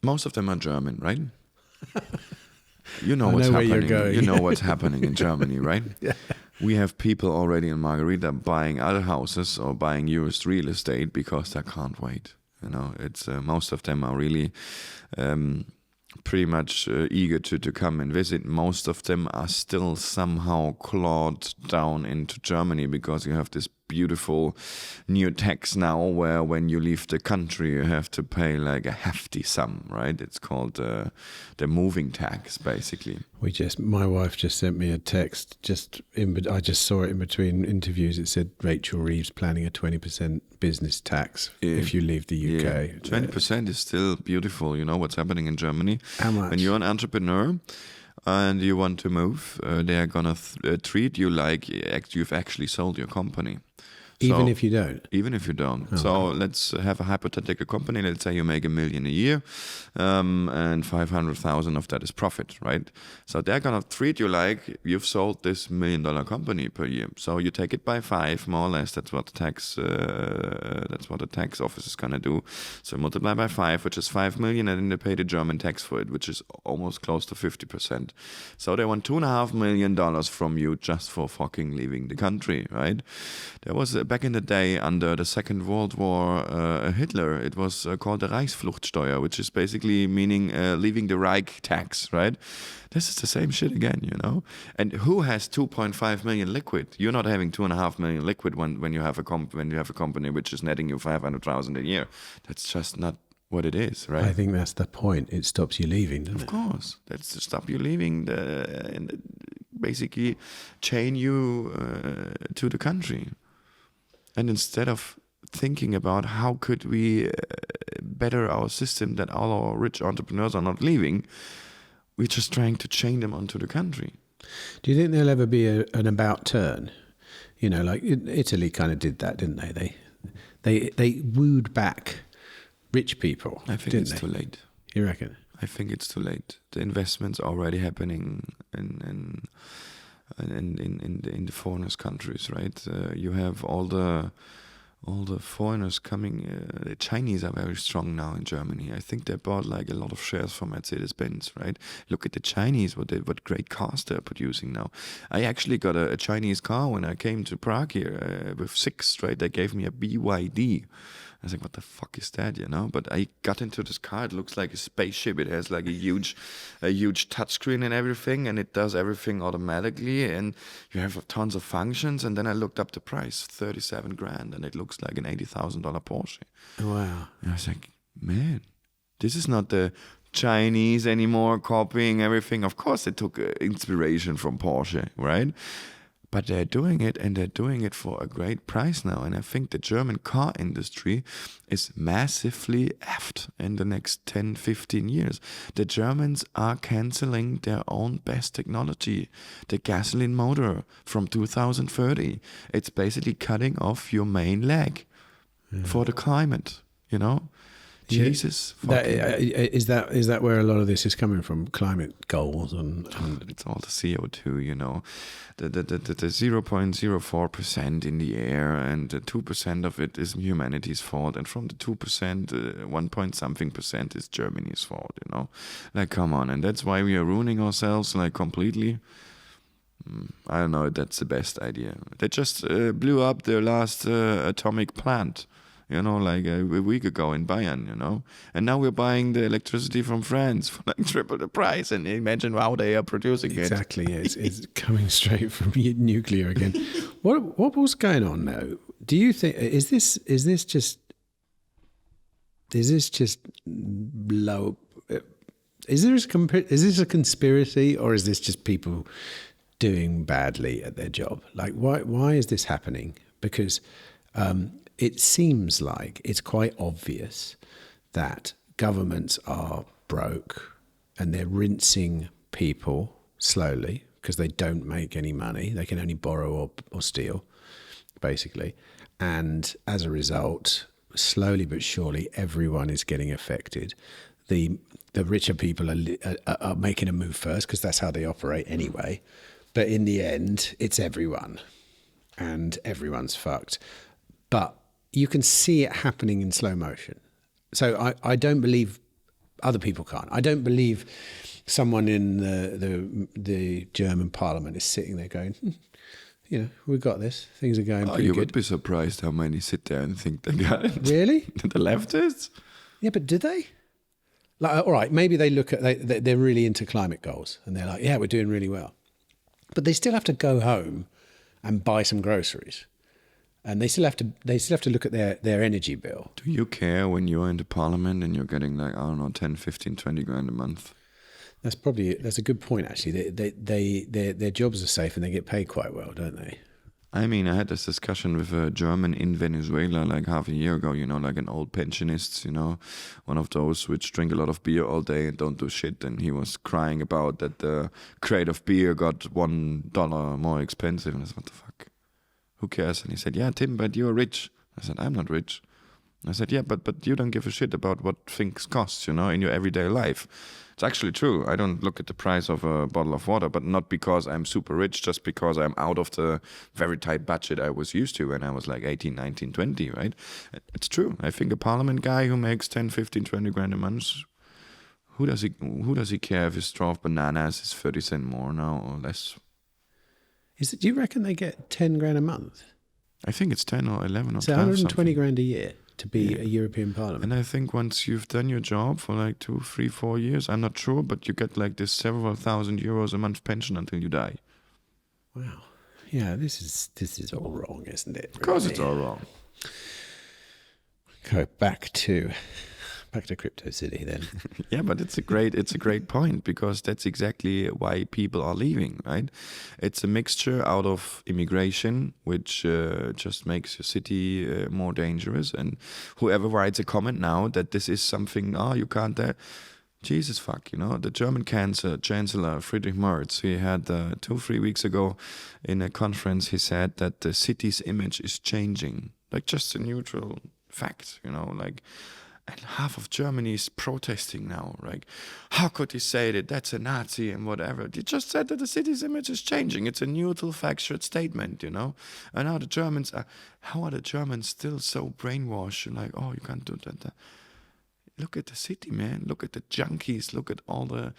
A: most of them are German, right? You know what's happening. You know what's happening in Germany, right?
B: Yeah.
A: We have people already in Margarita buying other houses or buying used real estate because they can't wait. It's most of them are really pretty much eager to come and visit. Most of them are still somehow clawed down into Germany because you have this beautiful new tax now, where when you leave the country, you have to pay like a hefty sum, right? It's called the moving tax, basically.
B: My wife just sent me a text. I just saw it in between interviews. It said Rachel Reeves planning a 20% business tax if you leave the UK.
A: Yeah. 20% is still beautiful. You know what's happening in Germany?
B: How much?
A: When you're an entrepreneur and you want to move, they are gonna treat you like you've actually sold your company.
B: Even if you don't?
A: Even if you don't. Oh, so let's have a hypothetical company. Let's say you make $1 million a year, and 500,000 of that is profit, right? So they're going to treat you like you've sold this $1 million company per year. So you take it by 5, more or less. That's what the tax office is going to do. So multiply by 5, which is 5 million, and then they pay the German tax for it, which is almost close to 50%. So they want $2.5 million from you just for fucking leaving the country, right? There was back in the day, under the Second World War, Hitler, it was called the Reichsfluchtsteuer, which is basically meaning leaving the Reich tax, right? This is the same shit again, you know? And who has 2.5 million liquid? You're not having 2.5 million liquid when you have a company which is netting you 500,000 a year. That's just not what it is, right?
B: I think that's the point. It stops you leaving, doesn't it?
A: Of course. That's to stop you leaving, and basically chain you to the country. And instead of thinking about how could we better our system that all our rich entrepreneurs are not leaving, we're just trying to chain them onto the country.
B: Do you think there'll ever be an about turn? You know, like Italy kind of did that, didn't they? They wooed back rich people.
A: I think it's too late.
B: You reckon?
A: I think it's too late. The investments are already happening in the foreigners' countries, right? You have all the foreigners coming. The Chinese are very strong now in Germany. I think they bought like a lot of shares from Mercedes-Benz, right? Look at the Chinese, what great cars they're producing now. I actually got a Chinese car when I came to Prague here with 6 straight. They gave me a BYD. I was like, what the fuck is that, you know? But I got into this car. It looks like a spaceship. It has like a huge touchscreen and everything, and it does everything automatically, and you have tons of functions. And then I looked up the price, 37 grand, and it looks like an $80,000 Porsche.
B: Wow.
A: And I was like, man, this is not the Chinese anymore copying everything. Of course, they took inspiration from Porsche, right? But they're doing it, and they're doing it for a great price now. And I think the German car industry is massively effed in the next 10, 15 years. The Germans are canceling their own best technology. The gasoline motor from 2030. It's basically cutting off your main leg for the climate, you know? Jesus.
B: Is that where a lot of this is coming from? Climate goals and
A: it's all the CO2, you know, the 0.04% in the air, and 2% of it is humanity's fault, and from the 2%, 1 point something percent is Germany's fault, you know. Like, come on, and that's why we are ruining ourselves like completely. I don't know if that's the best idea. They just blew up their last atomic plant. You know, like a week ago in Bayern, you know. And now we're buying the electricity from France for like triple the price. And imagine how they are producing it.
B: Exactly, it's coming straight from nuclear again. What was going on now? Do you think is this just low? Is this a conspiracy, or is this just people doing badly at their job? Like, why is this happening? Because it seems like it's quite obvious that governments are broke and they're rinsing people slowly because they don't make any money. They can only borrow or steal, basically. And as a result, slowly but surely, everyone is getting affected. The richer people are making a move first because that's how they operate anyway. But in the end, it's everyone, and everyone's fucked. But you can see it happening in slow motion. So I don't believe other people can't. I don't believe someone in the German parliament is sitting there going, you know, we've got this. Things are going pretty good.
A: You would be surprised how many sit there and think they got it.
B: Really?
A: The leftists?
B: Yeah, but do they? Like, all right, maybe they look at, they're really into climate goals and they're like, yeah, we're doing really well. But they still have to go home and buy some groceries. and they still have to look at their energy bill.
A: Do you care when you're into parliament and you're getting like, I don't know, 10, 15, 20 grand a month?
B: That's a good point, actually. Their jobs are safe and they get paid quite well, don't they?
A: I mean, I had this discussion with a German in Venezuela like half a year ago, like an old pensionist, one of those which drink a lot of beer all day and don't do shit. And he was crying about that the crate of beer got $1 more expensive. And I said, what the fuck? Who cares? And he said, yeah, Tim, but you're rich. I said, I'm not rich. I said, yeah, but you don't give a shit about what things cost, in your everyday life. It's actually true. I don't look at the price of a bottle of water, but not because I'm super rich, just because I'm out of the very tight budget I was used to when I was like 18, 19, 20, right? It's true. I think a parliament guy who makes 10, 15, 20 grand a month, who does he care if his straw of bananas is 30 cents more now or less?
B: Do you reckon they get 10 grand a month?
A: I think it's 10 or 11 or 12
B: 120
A: something.
B: grand a year to be a European Parliament.
A: And I think once you've done your job for like 2, 3, 4 years, I'm not sure, but you get like this several thousand euros a month pension until you die.
B: Wow. Yeah, this is all wrong, isn't it?
A: Of course it's all wrong.
B: Go back to CryptoCity then.
A: Yeah, but it's a great point, because that's exactly why people are leaving, right? It's a mixture out of immigration, which just makes your city more dangerous. And whoever writes a comment now that this is something, you can't Jesus fuck, the German Chancellor Friedrich Merz, he had 2-3 weeks ago in a conference, he said that the city's image is changing. Like just a neutral fact, and half of Germany is protesting now. Like, how could he say that? That's a Nazi and whatever. He just said that the city's image is changing. It's a neutral, factual statement, And now how are the Germans still so brainwashed? Like, you can't do that. Look at the city, man. Look at the junkies. Look at all the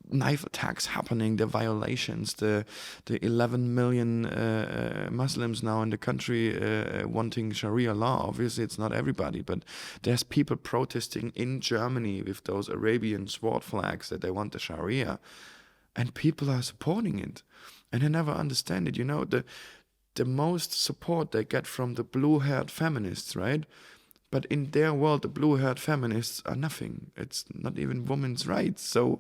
A: knife attacks happening, the violations, the 11 million Muslims now in the country wanting Sharia law. Obviously, it's not everybody, but there's people protesting in Germany with those Arabian sword flags that they want the Sharia, and people are supporting it. And I never understand it. The most support they get from the blue-haired feminists, right? But in their world, the blue-haired feminists are nothing. It's not even women's rights. So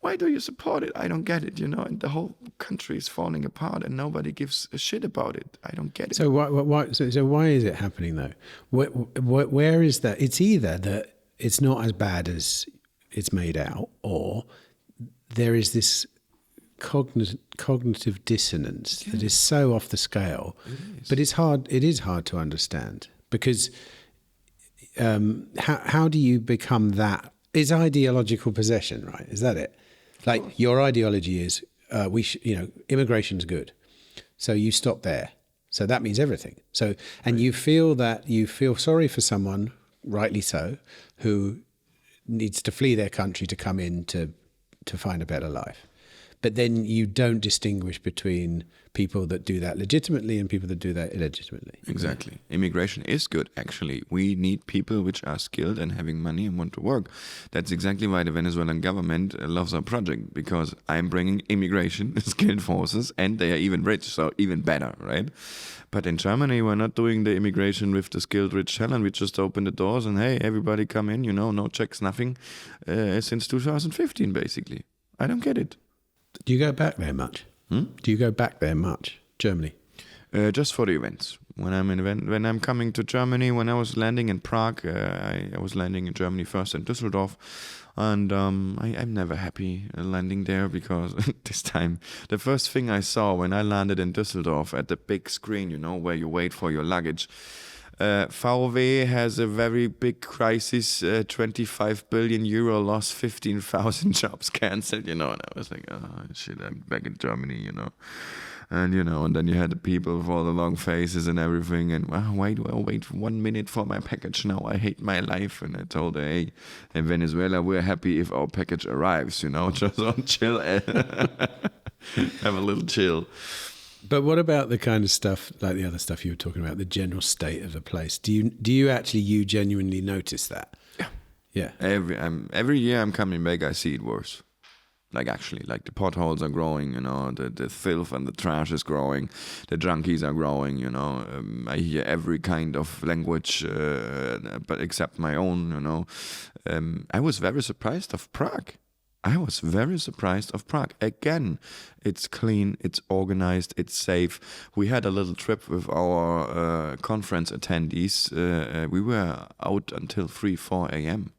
A: why do you support it? I don't get it, and the whole country is falling apart and nobody gives a shit about it. I don't get it.
B: So why is it happening though? Where is that? It's either that it's not as bad as it's made out, or there is this cognitive dissonance that is so off the scale. But it is hard to understand, because how do you become that? It's ideological possession, right? Is that it? Like your ideology is immigration's good, so you stop there. So that means everything. So you feel sorry for someone, rightly so, who needs to flee their country to come in to find a better life. But then you don't distinguish between people that do that legitimately and people that do that illegitimately.
A: Exactly. Immigration is good, actually. We need people which are skilled and having money and want to work. That's exactly why the Venezuelan government loves our project, because I'm bringing immigration, skilled forces, and they are even rich, so even better, right? But in Germany, we're not doing the immigration with the skilled rich talent. We just open the doors and, hey, everybody come in, no checks, nothing, since 2015, basically. I don't get it.
B: Do you go back there much? Do you go back there much, Germany?
A: Just for the events. When I'm coming to Germany, when I was landing in Prague, I was landing in Germany first in Düsseldorf, and I'm never happy landing there, because this time the first thing I saw when I landed in Düsseldorf at the big screen, where you wait for your luggage. VW has a very big crisis, 25 billion euro loss, 15,000 jobs cancelled, and I was like, oh shit, I'm back in Germany, and and then you had the people with all the long faces and everything, and wait 1 minute for my package now, I hate my life. And I told her, hey, in Venezuela we're happy if our package arrives, just on chill. Have a little chill.
B: But what about the kind of stuff, like the other stuff you were talking about, the general state of a place? Do you genuinely notice that?
A: Yeah. Every year I'm coming back, I see it worse. Like actually, like the potholes are growing, the filth and the trash is growing, the junkies are growing, I hear every kind of language, but except my own, I was very surprised of Prague. Again, it's clean, it's organized, it's safe. We had a little trip with our conference attendees. We were out until 3, 4 a.m.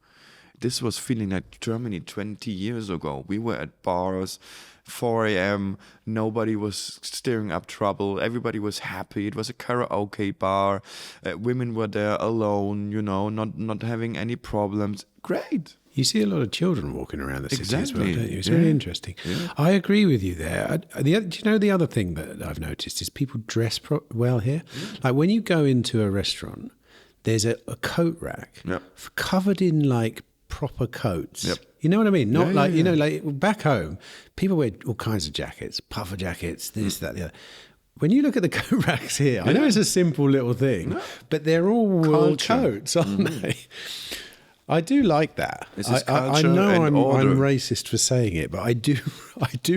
A: This was feeling like Germany 20 years ago. We were at bars, 4 a.m. Nobody was stirring up trouble. Everybody was happy. It was a karaoke bar. Women were there alone, not having any problems. Great.
B: You see a lot of children walking around the city as well,
A: Exactly.
B: don't you? It's really interesting.
A: Yeah.
B: I agree with you there. Do you know the other thing that I've noticed is people dress well here? Like when you go into a restaurant, there's a coat rack covered in like proper coats.
A: Yep.
B: You know what I mean? Not like back home, people wear all kinds of jackets, puffer jackets, this, that, the other. When you look at the coat racks here, I know it's a simple little thing, but they're all wool coats, aren't they? I do like that. I know I'm racist for saying it, but I do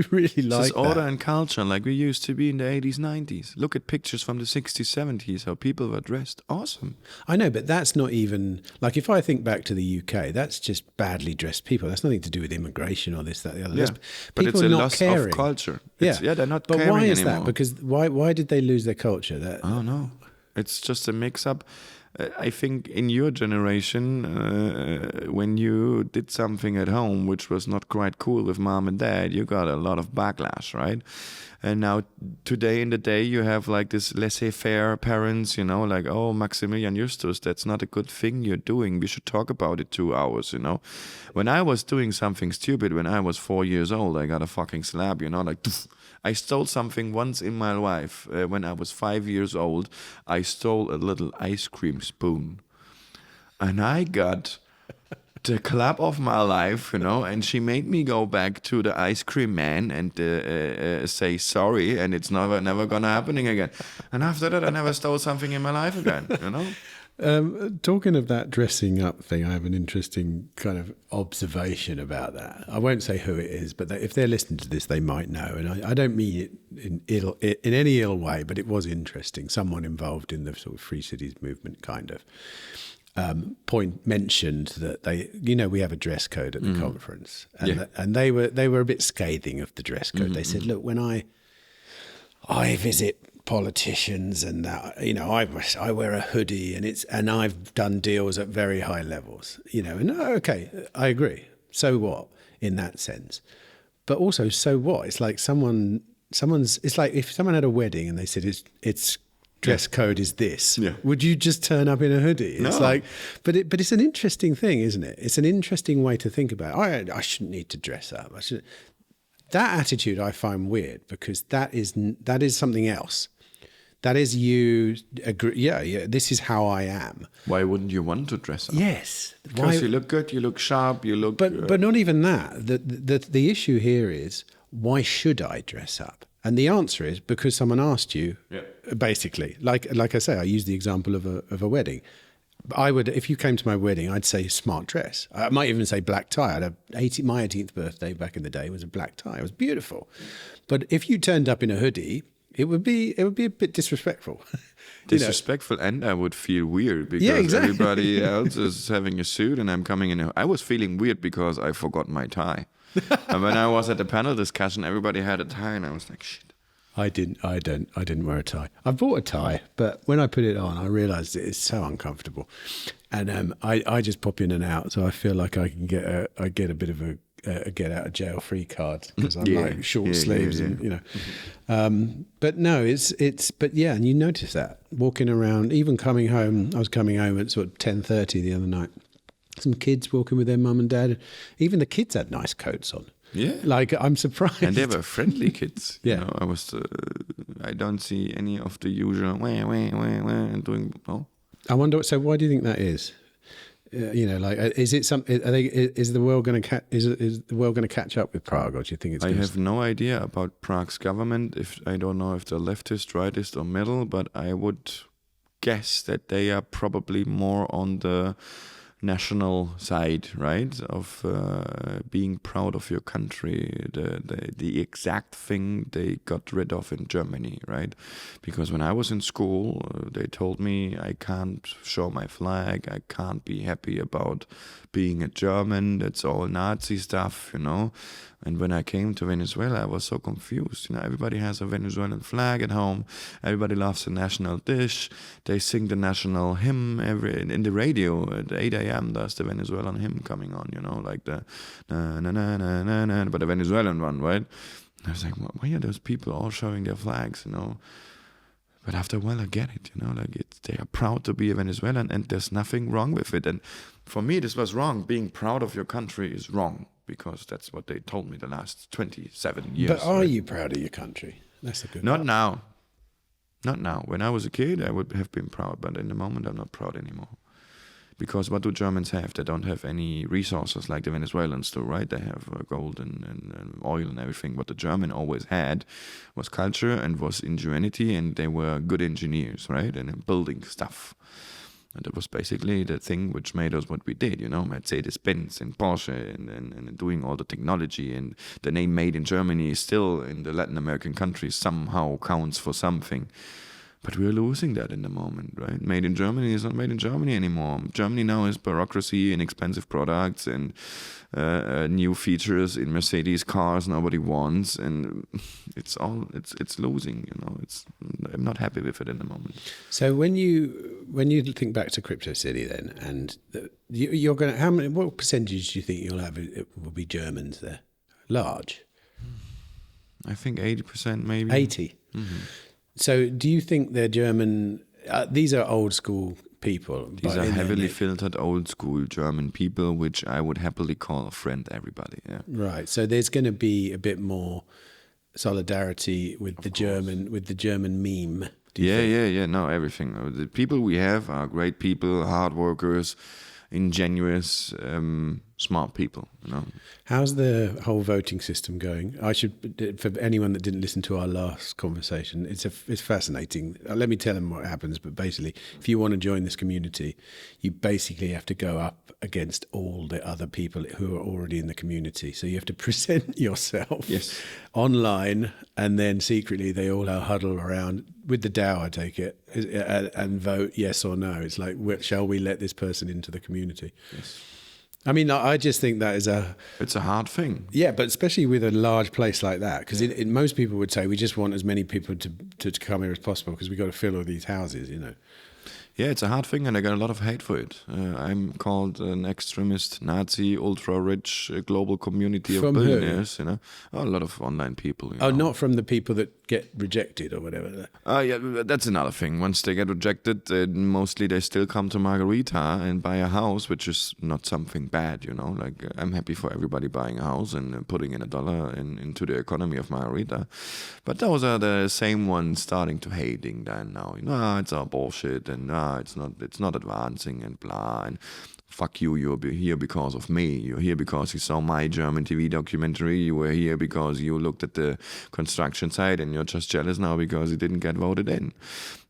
B: really like
A: It's
B: that.
A: order and culture like we used to be in the 80s, 90s. Look at pictures from the 60s, 70s, how people were dressed. Awesome.
B: I know, but that's not even, like if I think back to the UK, that's just badly dressed people. That's nothing to do with immigration or this, that, the other.
A: Yeah, but it's a loss of culture. They're not caring anymore.
B: But why is that? Because why did they lose their culture?
A: I don't know. It's just a mix-up. I think in your generation, when you did something at home which was not quite cool with mom and dad, you got a lot of backlash, right? And now today in the day, you have like this laissez-faire parents, like, oh, Maximilian Justus, that's not a good thing you're doing. We should talk about it 2 hours, When I was doing something stupid when I was 4 years old, I got a fucking slap, like, I stole something once in my life. When I was 5 years old, I stole a little ice cream spoon. And I got the clap of my life, and she made me go back to the ice cream man and say sorry, and it's never gonna happening again. And after that, I never stole something in my life again,
B: Talking of that dressing up thing, I have an interesting kind of observation about that. I won't say who it is, but if they're listening to this, they might know. And I don't mean it in any ill way, but it was interesting. Someone involved in the sort of Free Cities movement kind of mentioned that we have a dress code at the conference, and they were a bit scathing of the dress code. They said, look, when I visit politicians and that, I wear a hoodie and I've done deals at very high levels, and okay, I agree. So what in that sense? But also, so what? It's like it's like if someone had a wedding and they said it's dress code is this. Yeah. Would you just turn up in a hoodie? It's like, but it's an interesting thing, isn't it? It's an interesting way to think about it. I shouldn't need to dress up. That attitude I find weird because that is something else. That is you agree. Yeah. This is how I am.
A: Why wouldn't you want to dress up?
B: Yes,
A: because you look good, you look sharp, you look.
B: But not even that. The issue here is why should I dress up? And the answer is because someone asked you. Yeah. Basically, like I say, I use the example of a wedding. I would, if you came to my wedding, I'd say smart dress. I might even say black tie. I had my 18th birthday back in the day was a black tie. It was beautiful. But if you turned up in a hoodie, it would be a bit disrespectful.
A: Disrespectful, and I would feel weird because everybody else is having a suit and I'm coming in. I was feeling weird because I forgot my tie. And when I was at the panel discussion, everybody had a tie, and I was like, shit.
B: I didn't wear a tie. I bought a tie, but when I put it on, I realised it's so uncomfortable, and I just pop in and out. So I feel like I can get a bit of a get out of jail free card because I'm like short sleeves and But no, and you notice that walking around, even coming home. I was coming home at sort of 10:30 the other night. Some kids walking with their mum and dad. Even the kids had nice coats on. Yeah, like I'm surprised.
A: And they were friendly kids. I don't see any of the usual and doing. Oh.
B: I wonder. So why do you think that is? Is it something? Is the world going to catch up with Prague, or do you think it's?
A: I have no idea about Prague's government. I don't know if they're leftist, rightist, or middle, but I would guess that they are probably more on the national side, right? Of being proud of your country, the exact thing they got rid of in Germany, right? Because when I was in school, they told me I can't show my flag, I can't be happy about being a German, that's all Nazi stuff, you know. And when I came to Venezuela, I was so confused. You know, everybody has a Venezuelan flag at home. Everybody loves the national dish. They sing the national hymn in the radio at 8 a.m. There's the Venezuelan hymn coming on, you know, like the na na na na na na, but the Venezuelan one, right? And I was like, why are those people all showing their flags, you know? But after a while, I get it, you know, like they are proud to be a Venezuelan, and there's nothing wrong with it. And for me, this was wrong. Being proud of your country is wrong, because that's what they told me the last 27 years.
B: But are you proud of your country? That's a good
A: Not now. Not now. When I was a kid, I would have been proud, but in the moment, I'm not proud anymore. Because what do Germans have? They don't have any resources like the Venezuelans do, right? They have gold and oil and everything. What the German always had was culture and was ingenuity, and they were good engineers, right? And building stuff. And that was basically the thing which made us what we did, you know, Mercedes-Benz and Porsche and doing all the technology. And the name Made in Germany still in the Latin American countries somehow counts for something. But we're losing that in the moment, right? Made in Germany is not made in Germany anymore. Germany now is bureaucracy and expensive products and new features in Mercedes cars nobody wants, and it's losing. You know, I'm not happy with it in the moment.
B: So when you think back to CryptoCity then, and you're going to what percentage do you think you'll have? It will be Germans there, large.
A: I think 80%, maybe
B: 80. Mm-hmm. So do you think they're German? These are old school people.
A: These are heavily filtered old school German people, which I would happily call a friend, everybody. Yeah.
B: Right. So there's going to be a bit more solidarity with the German meme.
A: Yeah. No, everything. The people we have are great people, hard workers, ingenuous, smart people, you know.
B: How's the whole voting system going? For anyone that didn't listen to our last conversation, it's fascinating. Let me tell them what happens. But basically, if you want to join this community, you basically have to go up against all the other people who are already in the community. So you have to present yourself online, and then secretly they all huddle around with the DAO, I take it, and vote yes or no. It's like, shall we let this person into the community?
A: Yes.
B: I mean, I just think that is
A: it's a hard thing.
B: Yeah, but especially with a large place like that, because most people would say we just want as many people to come here as possible because we've got to fill all these houses, you know.
A: Yeah, it's a hard thing, and I got a lot of hate for it. I'm called an extremist, Nazi, ultra-rich global community of billionaires. Who? You know, a lot of online people. You know.
B: Not from the people that get rejected or whatever.
A: Yeah, that's another thing. Once they get rejected, mostly they still come to Margarita and buy a house, which is not something bad, you know. Like, I'm happy for everybody buying a house and putting in $1 into the economy of Margarita. But those are the same ones starting to hating then now. You know, it's all bullshit, and it's not advancing and blah, and fuck you, you're here because of me. You're here because you saw my German TV documentary. You were here because you looked at the construction site, and you're just jealous now because you didn't get voted in.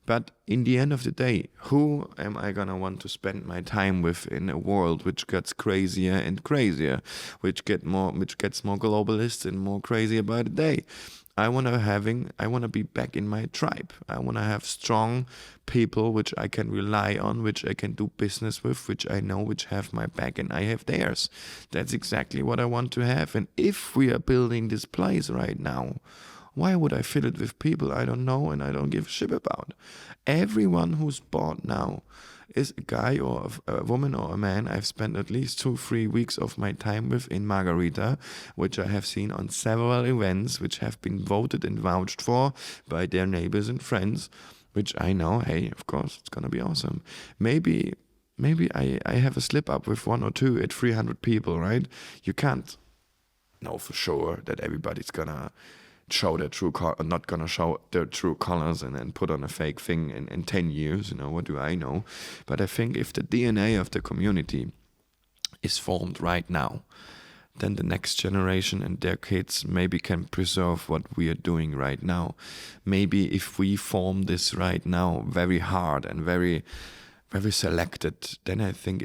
A: But in the end of the day, who am I gonna want to spend my time with in a world which gets crazier and crazier, which gets more globalist and more crazier by the day? I want to be back in my tribe. I want to have strong people which I can rely on, which I can do business with, which I know which have my back and I have theirs. That's exactly what I want to have. And if we are building this place right now, why would I fill it with people I don't know and I don't give a shit about? Everyone who's bought now is a guy or a woman or a man I've spent at least 2-3 weeks of my time with in Margarita, which I have seen on several events, which have been voted and vouched for by their neighbors and friends, which I know, hey, of course, it's going to be awesome. Maybe I have a slip up with 1 or 2 at 300 people, right? You can't know for sure that everybody's going to show their true not gonna show their true colors and then put on a fake thing in 10 years, you know, what do I know? But I think if the DNA of the community is formed right now, then the next generation and their kids maybe can preserve what we are doing right now. Maybe if we form this right now very hard and very, very selected, then I think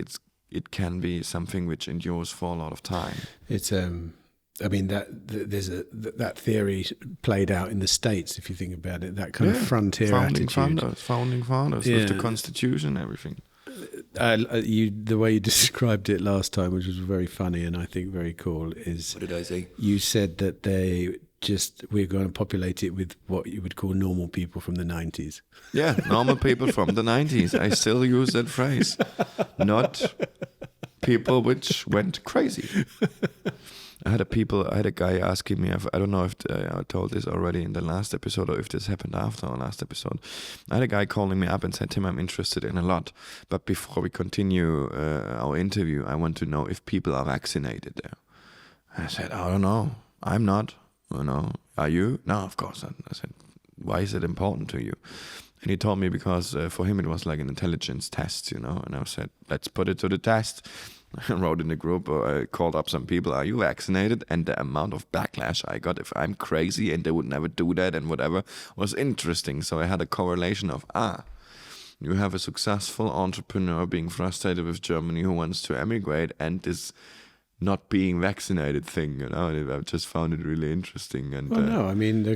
A: it can be something which endures for a lot of time.
B: It's I mean there's that theory played out in the States, if you think about it, that kind of frontier attitude.
A: Founding fathers with the Constitution and everything.
B: The way you described it last time, which was very funny and I think very cool, is...
A: What did I say?
B: You said that we're going to populate it with what you would call normal people from the 90s.
A: Yeah, normal people from the 90s. I still use that phrase. Not people which went crazy. I had a guy asking me, I don't know if I told this already in the last episode or if this happened after our last episode. I had a guy calling me up and said, Tim, I'm interested in a lot. But before we continue our interview, I want to know if people are vaccinated there. I said, I don't know. I'm not. Are you? No, of course not. I said, why is it important to you? And he told me because for him it was like an intelligence test, And I said, let's put it to the test. I wrote in the group, I called up some people, are you vaccinated? And the amount of backlash I got if I'm crazy and they would never do that and whatever was interesting. So I had a correlation of, you have a successful entrepreneur being frustrated with Germany who wants to emigrate and this not being vaccinated thing, I just found it really interesting. And
B: no, I mean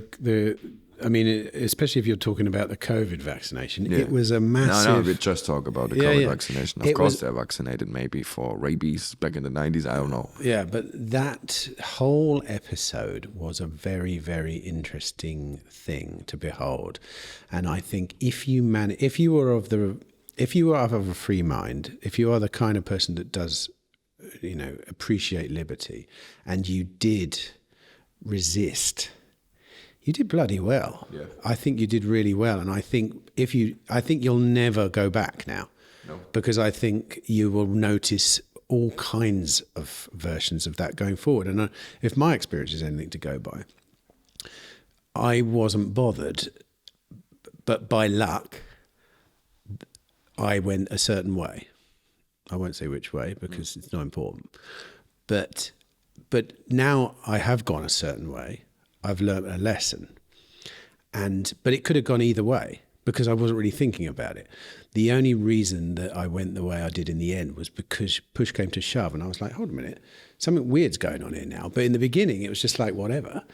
B: especially if you're talking about the COVID vaccination, it was a massive...
A: No, we just talk about the COVID vaccination. Of course, they're vaccinated maybe for rabies back in the 90s. I don't know.
B: Yeah, but that whole episode was a very, very interesting thing to behold. And I think if you are of a free mind, if you are the kind of person that does, appreciate liberty, and you did resist, you did bloody well. Yeah. I think you did really well, and I think you'll never go back now. No. Because I think you will notice all kinds of versions of that going forward. And if my experience is anything to go by, I wasn't bothered, but by luck, I went a certain way. I won't say which way because it's not important. But now I have gone a certain way. I've learned a lesson, but it could have gone either way because I wasn't really thinking about it. The only reason that I went the way I did in the end was because push came to shove, and I was like, hold a minute, something weird's going on here now. But in the beginning, it was just like whatever.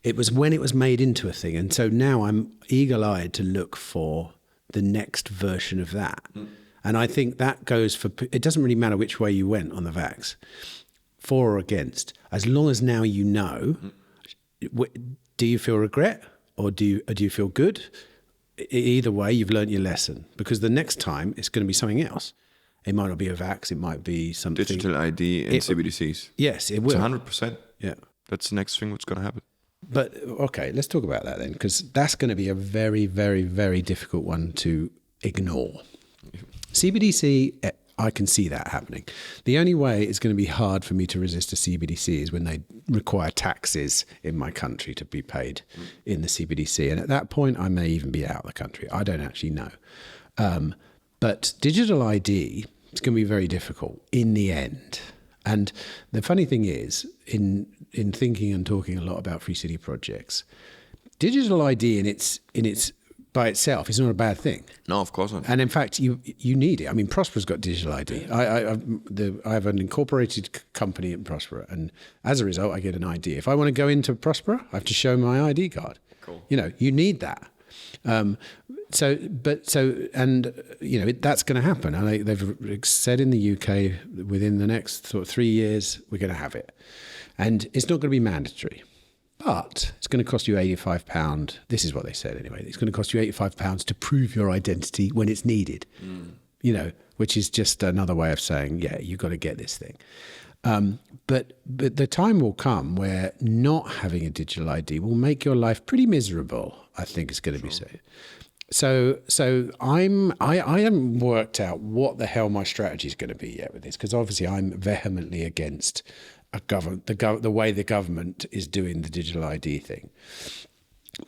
B: It was when it was made into a thing, and so now I'm eagle-eyed to look for the next version of that. And I think that goes for, it doesn't really matter which way you went on the vax, for or against, as long as now you know. Do you feel regret or do you feel good? Either way, you've learned your lesson, because the next time it's going to be something else. It might not be a vax. It might be something.
A: Digital ID and CBDCs.
B: Yes, it will.
A: It's 100%. Yeah. That's the next thing that's going to happen.
B: But okay, let's talk about that then, because that's going to be a very, very, very difficult one to ignore. CBDC, I can see that happening. The only way it's going to be hard for me to resist a CBDC is when they require taxes in my country to be paid in the CBDC. And at that point, I may even be out of the country. I don't actually know. But digital ID, it's going to be very difficult in the end. And the funny thing is, in thinking and talking a lot about Free City projects, digital ID in its by itself is not a bad thing.
A: No, of course not.
B: And in fact, you need it. I mean, Prospera's got digital ID. I have an incorporated company in Prospera, and as a result, I get an ID. If I want to go into Prospera, I have to show my ID card. Cool. You need that. That's going to happen. And they've said in the UK within the next sort of 3 years, we're going to have it, and it's not going to be mandatory. But it's going to cost you £85. This is what they said anyway. It's going to cost you £85 to prove your identity when it's needed, which is just another way of saying, yeah, you've got to get this thing. But the time will come where not having a digital ID will make your life pretty miserable, I think it's going to be said. So I haven't worked out what the hell my strategy is going to be yet with this, because obviously I'm vehemently against the way the government is doing the digital ID thing.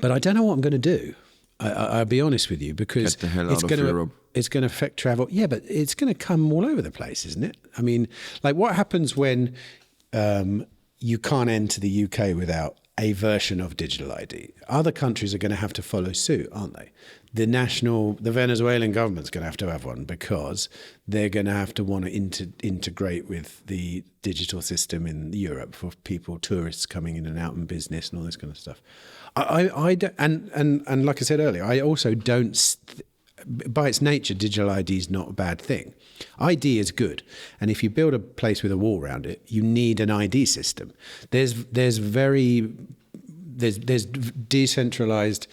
B: But I don't know what I'm going to do. I'll be honest with you, because it's going to affect travel. Yeah, but it's going to come all over the place, isn't it? I mean, like what happens when you can't enter the UK without a version of digital ID. Other countries are going to have to follow suit, aren't they? The Venezuelan government's going to have one because they're going to have to want to integrate with the digital system in Europe for people, tourists coming in and out in business and all this kind of stuff. And like I said earlier, I also don't. By its nature, digital ID is not a bad thing. ID is good, and if you build a place with a wall around it, you need an ID system. There's decentralized,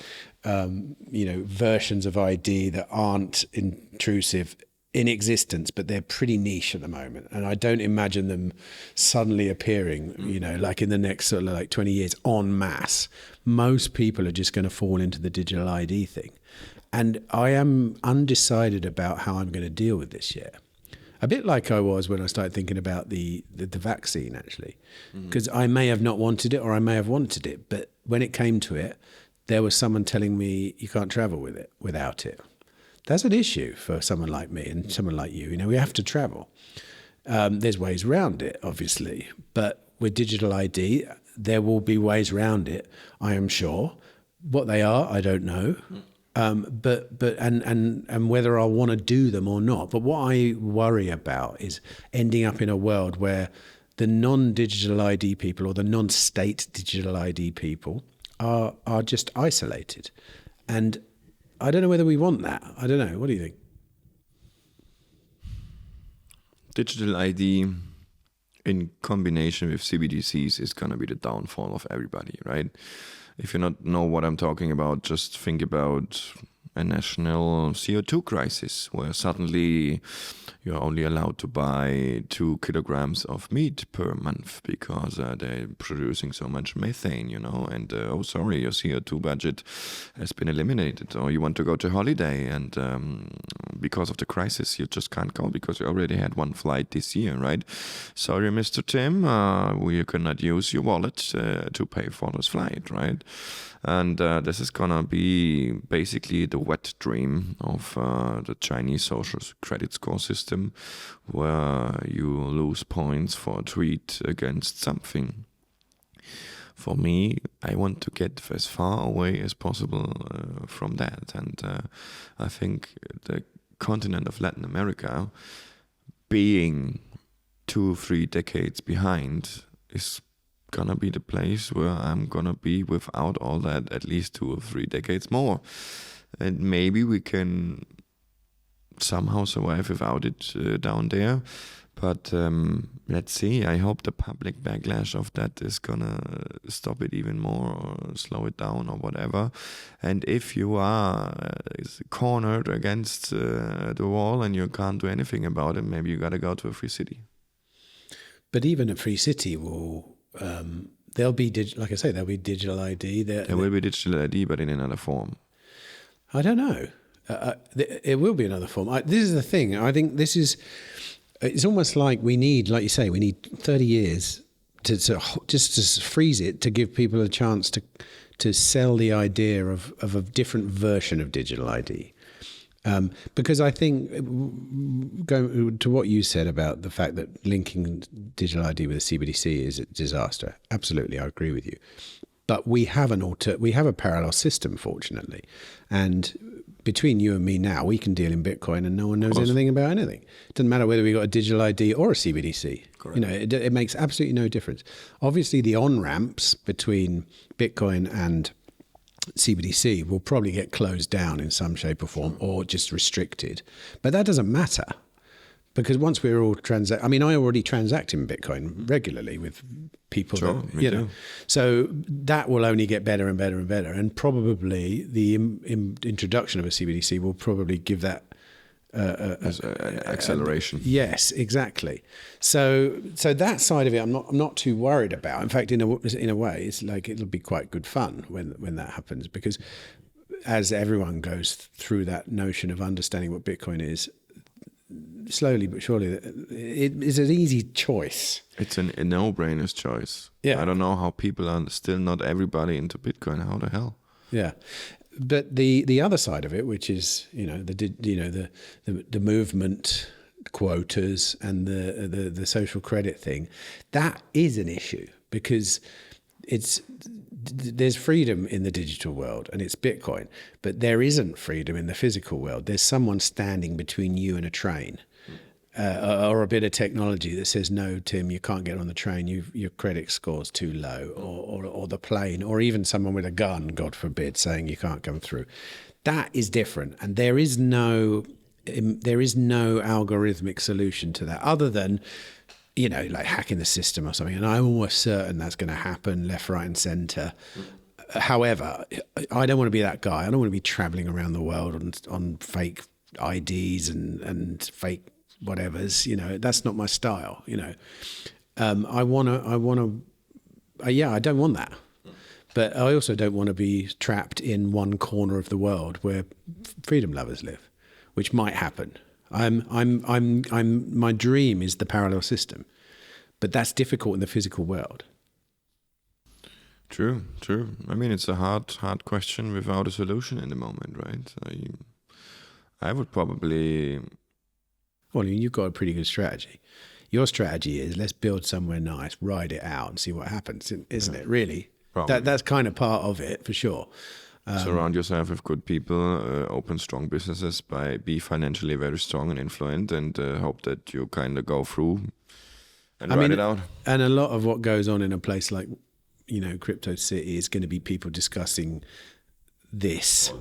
B: versions of ID that aren't intrusive in existence, but they're pretty niche at the moment, and I don't imagine them suddenly appearing. Like in the next sort of like 20 years en masse. Most people are just going to fall into the digital ID thing. And I am undecided about how I'm going to deal with this yet. A bit like I was when I started thinking about the vaccine, actually. Because I may have not wanted it or I may have wanted it. But when it came to it, there was someone telling me you can't travel without it. That's an issue for someone like me and someone like you. We have to travel. There's ways around it, obviously. But with digital ID, there will be ways around it, I am sure. What they are, I don't know. But whether I'll want to do them or not. But what I worry about is ending up in a world where the non-digital ID people or the non-state digital ID people are just isolated. And I don't know whether we want that. I don't know. What do you think?
A: Digital ID in combination with CBDCs is going to be the downfall of everybody, right? If you not know what I'm talking about, just think about a national CO2 crisis where suddenly you're only allowed to buy 2 kilograms of meat per month because they're producing so much methane, and sorry, your CO2 budget has been eliminated, or you want to go to holiday and because of the crisis you just can't go because you already had one flight this year, right? Sorry, Mr. Tim, you cannot use your wallet to pay for this flight, right? And this is gonna be basically the wet dream of the Chinese social credit score system, where you lose points for a tweet against something. For me, I want to get as far away as possible from that. And I think the continent of Latin America, being 2-3 decades behind, is gonna be the place where I'm gonna be without all that at least 2 or 3 decades more. And maybe we can somehow survive without it down there. But let's see. I hope the public backlash of that is gonna stop it even more or slow it down or whatever. And if you are cornered against the wall and you can't do anything about it, maybe you gotta go to a free city.
B: But even a free city will... there'll be, like I say, there'll be digital ID.
A: There will be digital ID, but in another form.
B: I don't know. It will be another form. This is the thing. I think it's almost like we need, like you say, we need 30 years to just to freeze it, to give people a chance to sell the idea of a different version of digital ID. Because I think, going to what you said about the fact that linking digital ID with a CBDC is a disaster, absolutely, I agree with you. But we have a parallel system, fortunately, and between you and me now, we can deal in Bitcoin, and no one knows anything about anything. It doesn't matter whether we got a digital ID or a CBDC. Correct. It makes absolutely no difference. Obviously, the on-ramps between Bitcoin and CBDC will probably get closed down in some shape or form, or just restricted. But that doesn't matter, because once we're all I already transact in Bitcoin regularly with people. Sure, that, so that will only get better and better and better. And probably the introduction of a CBDC will probably give that
A: acceleration.
B: Yes, exactly. So that side of it, I'm not too worried about. In fact, in a way, it's like it'll be quite good fun when that happens, because as everyone goes through that notion of understanding what Bitcoin is, slowly but surely, it is an easy choice.
A: It's a no-brainer's choice.
B: Yeah.
A: I don't know how people are still not everybody into Bitcoin. How the hell?
B: Yeah. But the other side of it, which is the movement quotas and the social credit thing, that is an issue, because there's freedom in the digital world and it's Bitcoin, but there isn't freedom in the physical world. There's someone standing between you and a train. Or a bit of technology that says, no, Tim, you can't get on the train. Your credit score's too low, or the plane, or even someone with a gun, God forbid, saying you can't come through. That is different, and there is no algorithmic solution to that other than, like hacking the system or something. And I'm almost certain that's going to happen left, right, and centre. However, I don't want to be that guy. I don't want to be travelling around the world on fake IDs and fake whatever's, that's not my style. I don't want that, but I also don't want to be trapped in one corner of the world where freedom lovers live, which might happen. My dream is the parallel system, but that's difficult in the physical world.
A: True. I mean, it's a hard question without a solution in the moment, right? I would probably.
B: Well, you've got a pretty good strategy. Your strategy is let's build somewhere nice, ride it out, and see what happens, isn't it? Really, that's kind of part of it for sure.
A: Surround yourself with good people, open strong businesses, be financially very strong and influent, and hope that you kind of go through and ride it out.
B: And a lot of what goes on in a place like, CryptoCity is going to be people discussing this.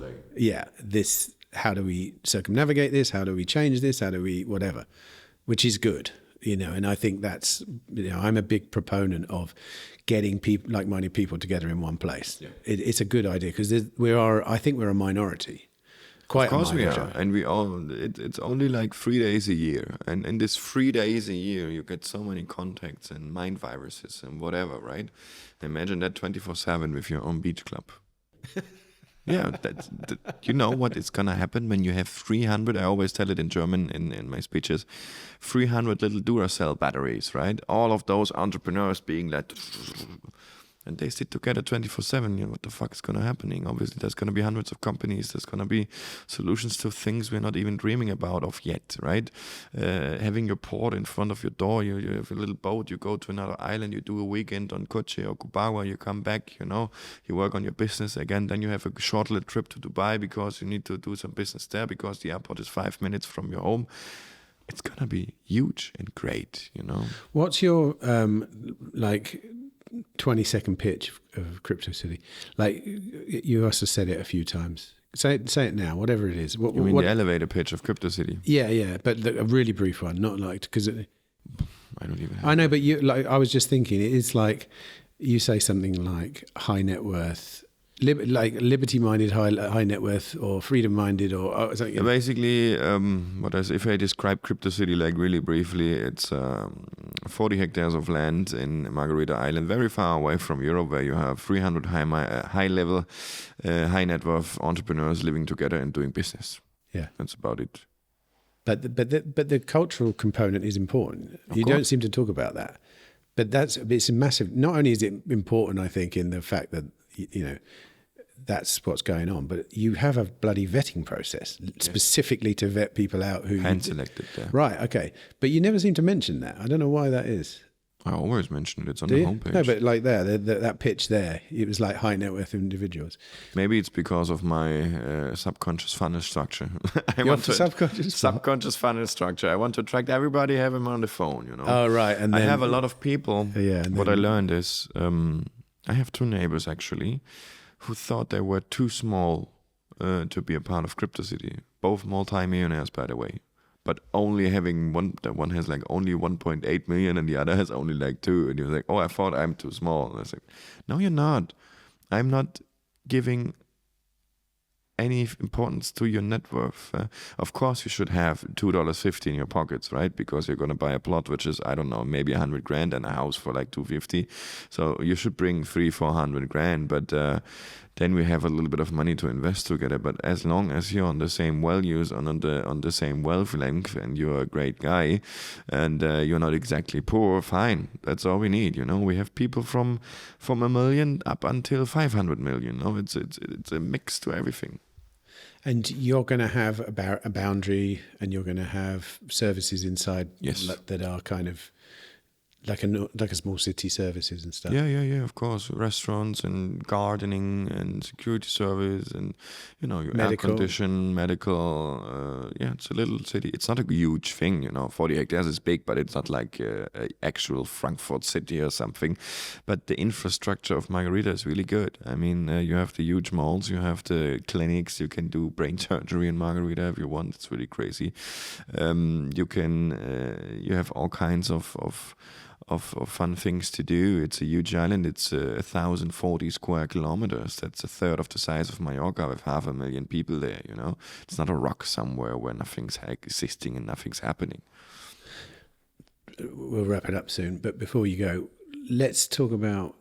B: This. How do we circumnavigate this? How do we change this? How do we whatever, which is good, and I think that's, I'm a big proponent of getting people, like-minded people together in one place. Yeah. It's a good idea because I think we're a minority.
A: Of course we are, and it's only like 3 days a year, and in this 3 days a year you get so many contacts and mind viruses and whatever, right? Imagine that 24/7 with your own beach club. Yeah, you know what is going to happen when you have 300, I always tell it in German in my speeches, 300 little Duracell batteries, right? All of those entrepreneurs being like, and they sit together 24/7, what the fuck is going to happen? Obviously, there's going to be hundreds of companies. There's going to be solutions to things we're not even dreaming about yet, right? Having your port in front of your door, you have a little boat, you go to another island, you do a weekend on Koche or Kubawa, you come back, you work on your business again, then you have a short little trip to Dubai because you need to do some business there because the airport is 5 minutes from your home. It's going to be huge and great,
B: What's your, 20-second pitch of CryptoCity? Like, you must have said it a few times. Say it now, whatever it is.
A: You mean the elevator pitch of CryptoCity?
B: Yeah, but a really brief one, not like, because
A: I don't even have
B: I know, but I was just thinking, it's like, you say something like high net worth, liberty-minded, high net worth, or freedom-minded, or something.
A: Basically, if I describe CryptoCity like really briefly, it's 40 hectares of land in Margarita Island, very far away from Europe, where you have 300 high-level, high-net-worth entrepreneurs living together and doing business.
B: Yeah,
A: that's about it.
B: But the cultural component is important. You don't seem to talk about that. But it's a massive. Not only is it important, I think, in the fact that that's what's going on, but you have a bloody vetting process specifically to vet people out who
A: hand-selected. Yeah.
B: Right. Okay. But you never seem to mention that. I don't know why that is.
A: I always mention it. It's on the homepage.
B: No, but like that pitch there, it was like high net worth individuals.
A: Maybe it's because of my subconscious funnel structure. Subconscious funnel structure. I want to attract everybody, have them on the phone,
B: Oh, right. And then,
A: I have a lot of people. Yeah. What I learned is, I have 2 neighbors actually, who thought they were too small to be a part of CryptoCity. Both multi-millionaires, by the way. But only having one has like only 1.8 million and the other has only like 2. And he was like, I thought I'm too small. And I was like, no, you're not. I'm not giving any importance to your net worth. Of course, you should have $2.50 in your pockets, right? Because you're going to buy a plot, which is, I don't know, maybe $100,000 and a house for like $250. So you should bring $300,000-400,000. But then we have a little bit of money to invest together. But as long as you're on the same values and on the same wavelength, and you're a great guy, and you're not exactly poor, fine. That's all we need. We have people from $1 million up until 500 million. It's a mix to everything.
B: And you're going to have a boundary, and you're going to have services inside that are kind of like a small city services and stuff.
A: Yeah, of course. Restaurants and gardening and security service and, your air
B: Medical.
A: condition, medical. It's a little city. It's not a huge thing, 40 hectares is big, but it's not like a actual Frankfurt city or something. But the infrastructure of Margarita is really good. I mean, you have the huge malls, you have the clinics, you can do brain surgery in Margarita if you want. It's really crazy. You have all kinds of fun things to do. It's a huge island. It's 1,040 square kilometers. That's a third of the size of Mallorca with 500,000 people there, It's not a rock somewhere where nothing's existing and nothing's happening.
B: We'll wrap it up soon. But before you go, let's talk about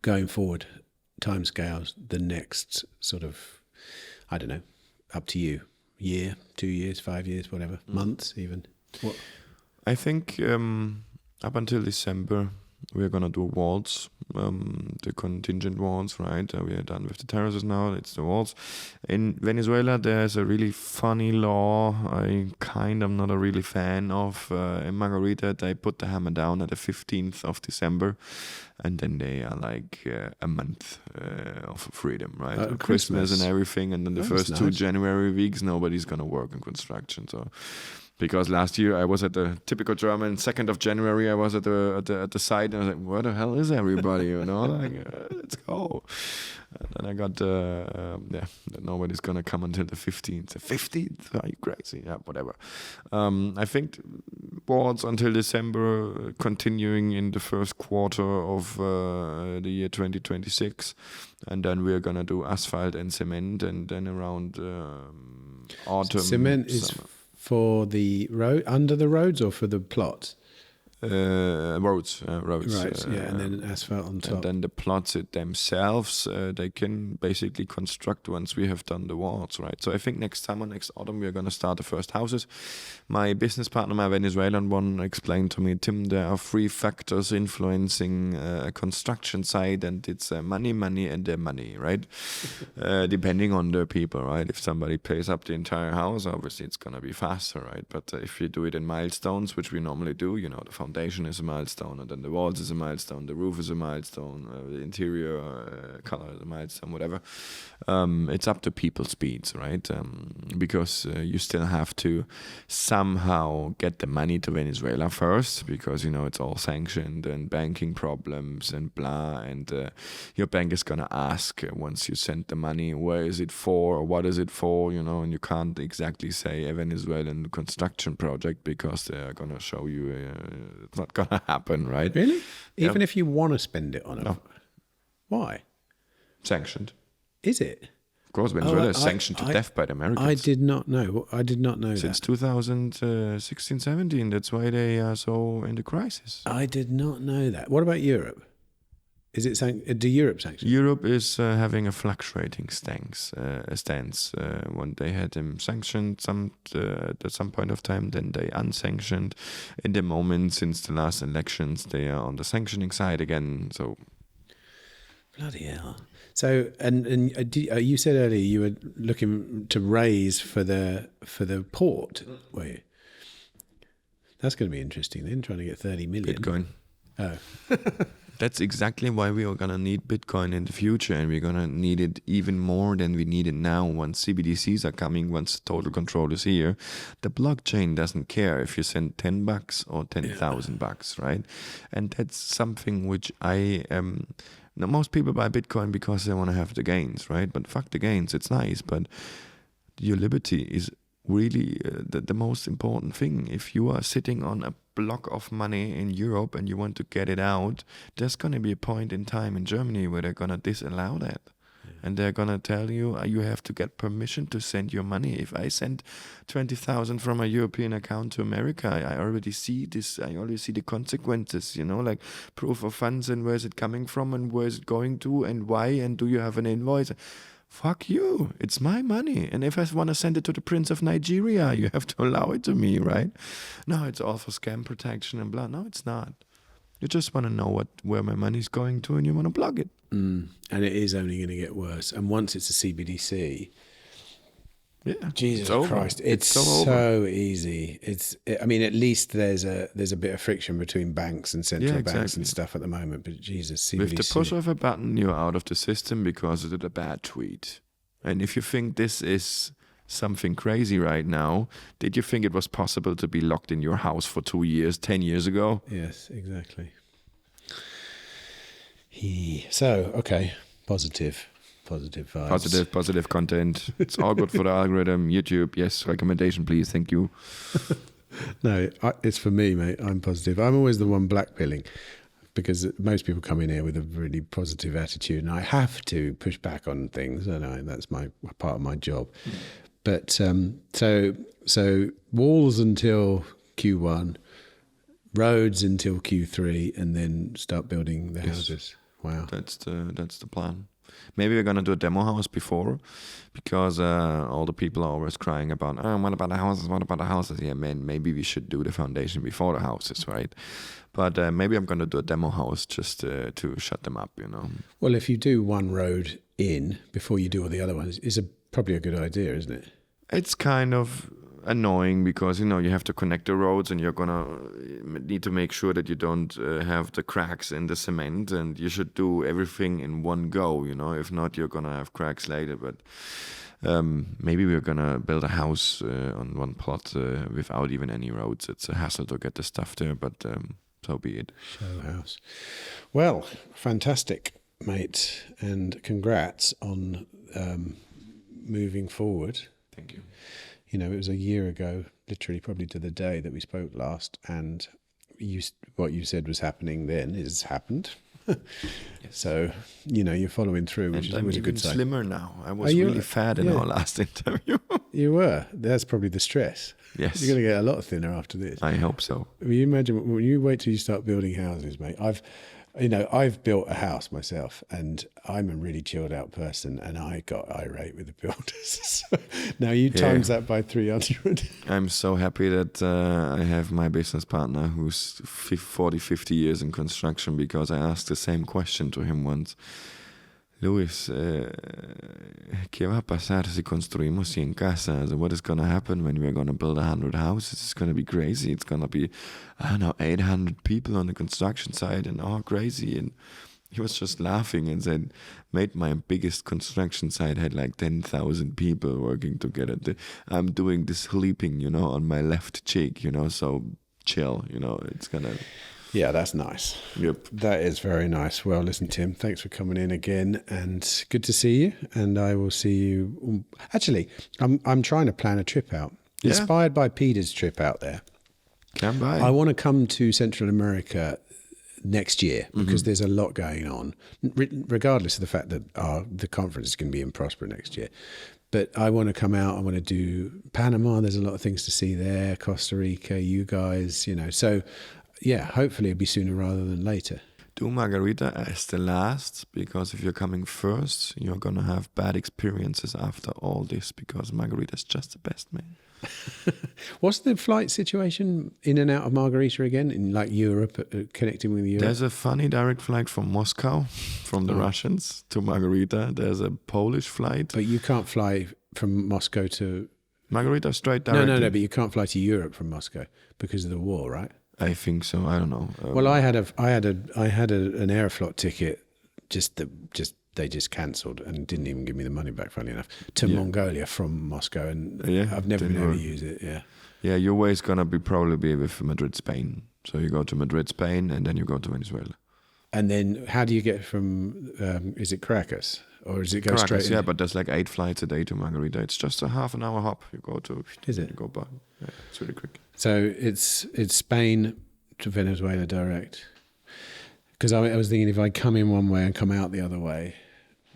B: going forward, timescales, the next sort of, I don't know, up to you. Year, 2 years, 5 years, whatever, months even. What?
A: I think up until December, we're going to do walls, the contingent walls, right? We are done with the terraces now, it's the walls. In Venezuela, there's a really funny law I kind of not a really fan of. In Margarita, they put the hammer down at the 15th of December, and then they are like a month of freedom, right? Christmas and everything, and then the first nice. 2 January weeks, nobody's going to work in construction, so... Because last year I was at the typical German 2nd of January. I was at the site and I was like, "Where the hell is everybody?" Let's go. And then I got that nobody's gonna come until the 15th. The 15th? Are you crazy? Yeah, whatever. I think boards until December, continuing in the first quarter of the year 2026, and then we're gonna do asphalt and cement, and then around autumn.
B: Cement is. For the road, under the roads, or for the plots?
A: Roads.
B: Right, and then asphalt on top.
A: And then the plots themselves, they can basically construct once we have done the walls, right? So I think next summer, next autumn, we're going to start the first houses. My business partner, my Venezuelan one, explained to me, Tim, there are 3 factors influencing a construction site, and it's money, and the money, right? Depending on the people, right? If somebody pays up the entire house, obviously it's going to be faster, right? But if you do it in milestones, which we normally do, the foundation is a milestone, and then the walls is a milestone, the roof is a milestone, the interior color is a milestone, whatever. It's up to people's speeds, right? Because you still have to somehow get the money to Venezuela first, because it's all sanctioned and banking problems and blah, and your bank is gonna ask once you send the money, where is it for, or what is it for, and you can't exactly say a Venezuelan construction project, because they're gonna show you it's not gonna happen, right?
B: Really? Even if you want to spend it on it? No. Why?
A: Sanctioned.
B: Is it?
A: Of course, Venezuela is sanctioned to death by the Americans.
B: I did not know.
A: Since 2016, 17. That's why they are so in the crisis.
B: I did not know that. What about Europe? Is it do Europe sanction?
A: Europe is having a fluctuating stance. When they had them sanctioned at some point of time, then they unsanctioned. In the moment, since the last elections, they are on the sanctioning side again. So,
B: bloody hell. So, and you said earlier you were looking to raise for the port, were you? That's going to be interesting then, trying to get 30 million.
A: Bitcoin.
B: Oh.
A: That's exactly why we are going to need Bitcoin in the future, and we're going to need it even more than we need it now. Once CBDCs are coming, once total control is here, the blockchain doesn't care if you send $10 or $10,000, right? And that's something which most people buy Bitcoin because they want to have the gains, right? But fuck the gains, it's nice, but your liberty is really the most important thing. If you are sitting on a block of money in Europe and you want to get it out, there's going to be a point in time in Germany where they're going to disallow that. Yeah. And they're going to tell you, you have to get permission to send your money. If I send 20,000 from a European account to America, I already see this. I already see the consequences, like proof of funds, and where is it coming from, and where is it going to, and why, and do you have an invoice? Fuck you, it's my money. And if I want to send it to the Prince of Nigeria, you have to allow it to me, right? No, it's all for scam protection and blah. No, it's not. You just want to know where my money's going to, and you want to plug it.
B: And it is only going to get worse. And once it's a CBDC,
A: Yeah,
B: Jesus
A: it's
B: Christ,
A: over.
B: it's so easy. I mean, at least there's a bit of friction between banks and central banks and stuff at the moment. But Jesus, CBDC.
A: With the push of a button, you're out of the system because of a bad tweet. And if you think this is something crazy right now, did you think it was possible to be locked in your house for 2 years, 10 years ago?
B: Yes, exactly. So, okay, positive vibes.
A: Positive content. It's all good for the algorithm. YouTube, yes. Recommendation, please. Thank you.
B: No, it's for me, mate. I'm positive. I'm always the one blackpilling because most people come in here with a really positive attitude, and I have to push back on things. I know that's my part of my job. But so walls until Q1, roads until Q3, and then start building the houses. Wow,
A: that's the plan. Maybe we're gonna do a demo house before, because all the people are always crying about, what about the houses? What about the houses? Yeah, man, maybe we should do the foundation before the houses, right? But maybe I'm gonna do a demo house just to shut them up, you know.
B: Well, if you do one road in before you do all the other ones, it's probably a good idea, isn't it?
A: It's kind of annoying because, you know, you have to connect the roads and you're gonna need to make sure that you don't have the cracks in the cement, and you should do everything in one go, you know. If not, you're gonna have cracks later. But maybe we're gonna build a house on one plot without even any roads. It's a hassle to get the stuff there, but so be it.
B: Show house. Well, fantastic, mate, and congrats on moving forward.
A: Thank you.
B: You know, it was a year ago, literally probably to the day that we spoke last, and what you said was happening then is happened. Yes. So, you know, you're following through, which is always a good sign.
A: I'm slimmer now. I was really fat in our last interview.
B: You were. That's probably the stress.
A: Yes.
B: You're going to get a lot thinner after this.
A: I hope so.
B: I mean, you imagine when you wait till you start building houses, mate. I've built a house myself, and I'm a really chilled out person, and I got irate with the builders. So now you times that by 300.
A: I'm so happy that I have my business partner who's 50 years in construction, because I asked the same question to him once. Luis, ¿qué va a pasar si construimos 100 casas? What is going to happen when we're going to build 100 houses? It's going to be crazy. It's going to be, 800 people on the construction site, and crazy. And he was just laughing and said, mate, my biggest construction site had like 10,000 people working together. I'm doing this sleeping, you know, on my left cheek, you know, so chill, you know, it's going to...
B: Yeah, that's nice.
A: Yep.
B: That is very nice. Well, listen, Tim, thanks for coming in again, and good to see you. And I will see you. Actually, I'm trying to plan a trip out, inspired by Peter's trip out there.
A: Come by.
B: I want to come to Central America next year because there's a lot going on, regardless of the fact that the conference is going to be in Prosper next year. But I want to come out. I want to do Panama. There's a lot of things to see there. Costa Rica, you guys, you know. So. Yeah, hopefully it'll be sooner rather than later.
A: Do Margarita as the last, because if you're coming first, you're going to have bad experiences after all this, because Margarita's just the best, man.
B: What's the flight situation in and out of Margarita again, in like Europe, connecting with Europe?
A: There's a funny direct flight from Moscow, from the Russians, to Margarita. There's a Polish flight.
B: But you can't fly from Moscow to...
A: Margarita straight directly.
B: No, but you can't fly to Europe from Moscow because of the war, right?
A: I think so. I don't know.
B: Well, I had an Aeroflot ticket. They just cancelled and didn't even give me the money back. Funny enough, to Mongolia from Moscow, and I've never been able to use it. Yeah.
A: Your way is gonna probably be with Madrid, Spain. So you go to Madrid, Spain, and then you go to Venezuela.
B: And then how do you get from? Is it Caracas or does it go
A: Caracas,
B: straight?
A: But there's like 8 flights a day to Margarita. It's just a half an hour hop. You go to.
B: Is it?
A: You go by. Yeah, it's really quick.
B: So it's Spain to Venezuela direct. Because I was thinking if I come in one way and come out the other way,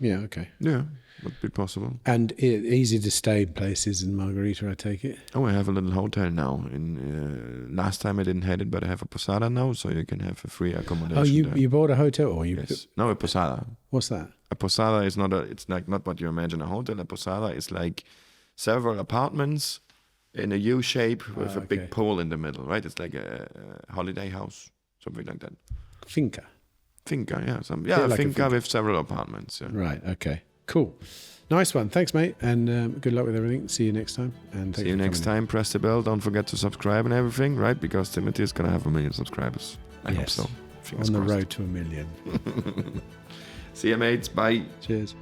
B: okay.
A: Yeah, would be possible.
B: And easy to stay places in Margarita, I take it.
A: Oh, I have a little hotel now. In last time I didn't have it, but I have a posada now, so you can have a free accommodation.
B: Oh, you
A: there.
B: bought a hotel, or you?
A: Yes. No, a posada.
B: What's that?
A: A posada is not what you imagine a hotel. A posada is like several apartments in a U shape with a big pool in the middle, right? It's like a holiday house, something like that.
B: Finca,
A: yeah. A finca with several apartments. Yeah.
B: Right, okay. Cool. Nice one. Thanks, mate. And good luck with everything. See you next time. And
A: See you next time. Press the bell. Don't forget to subscribe and everything, right? Because Timothy is going to have 1 million subscribers. I hope so. Fingers
B: on the
A: crossed.
B: road to 1 million.
A: See you, mates. Bye.
B: Cheers.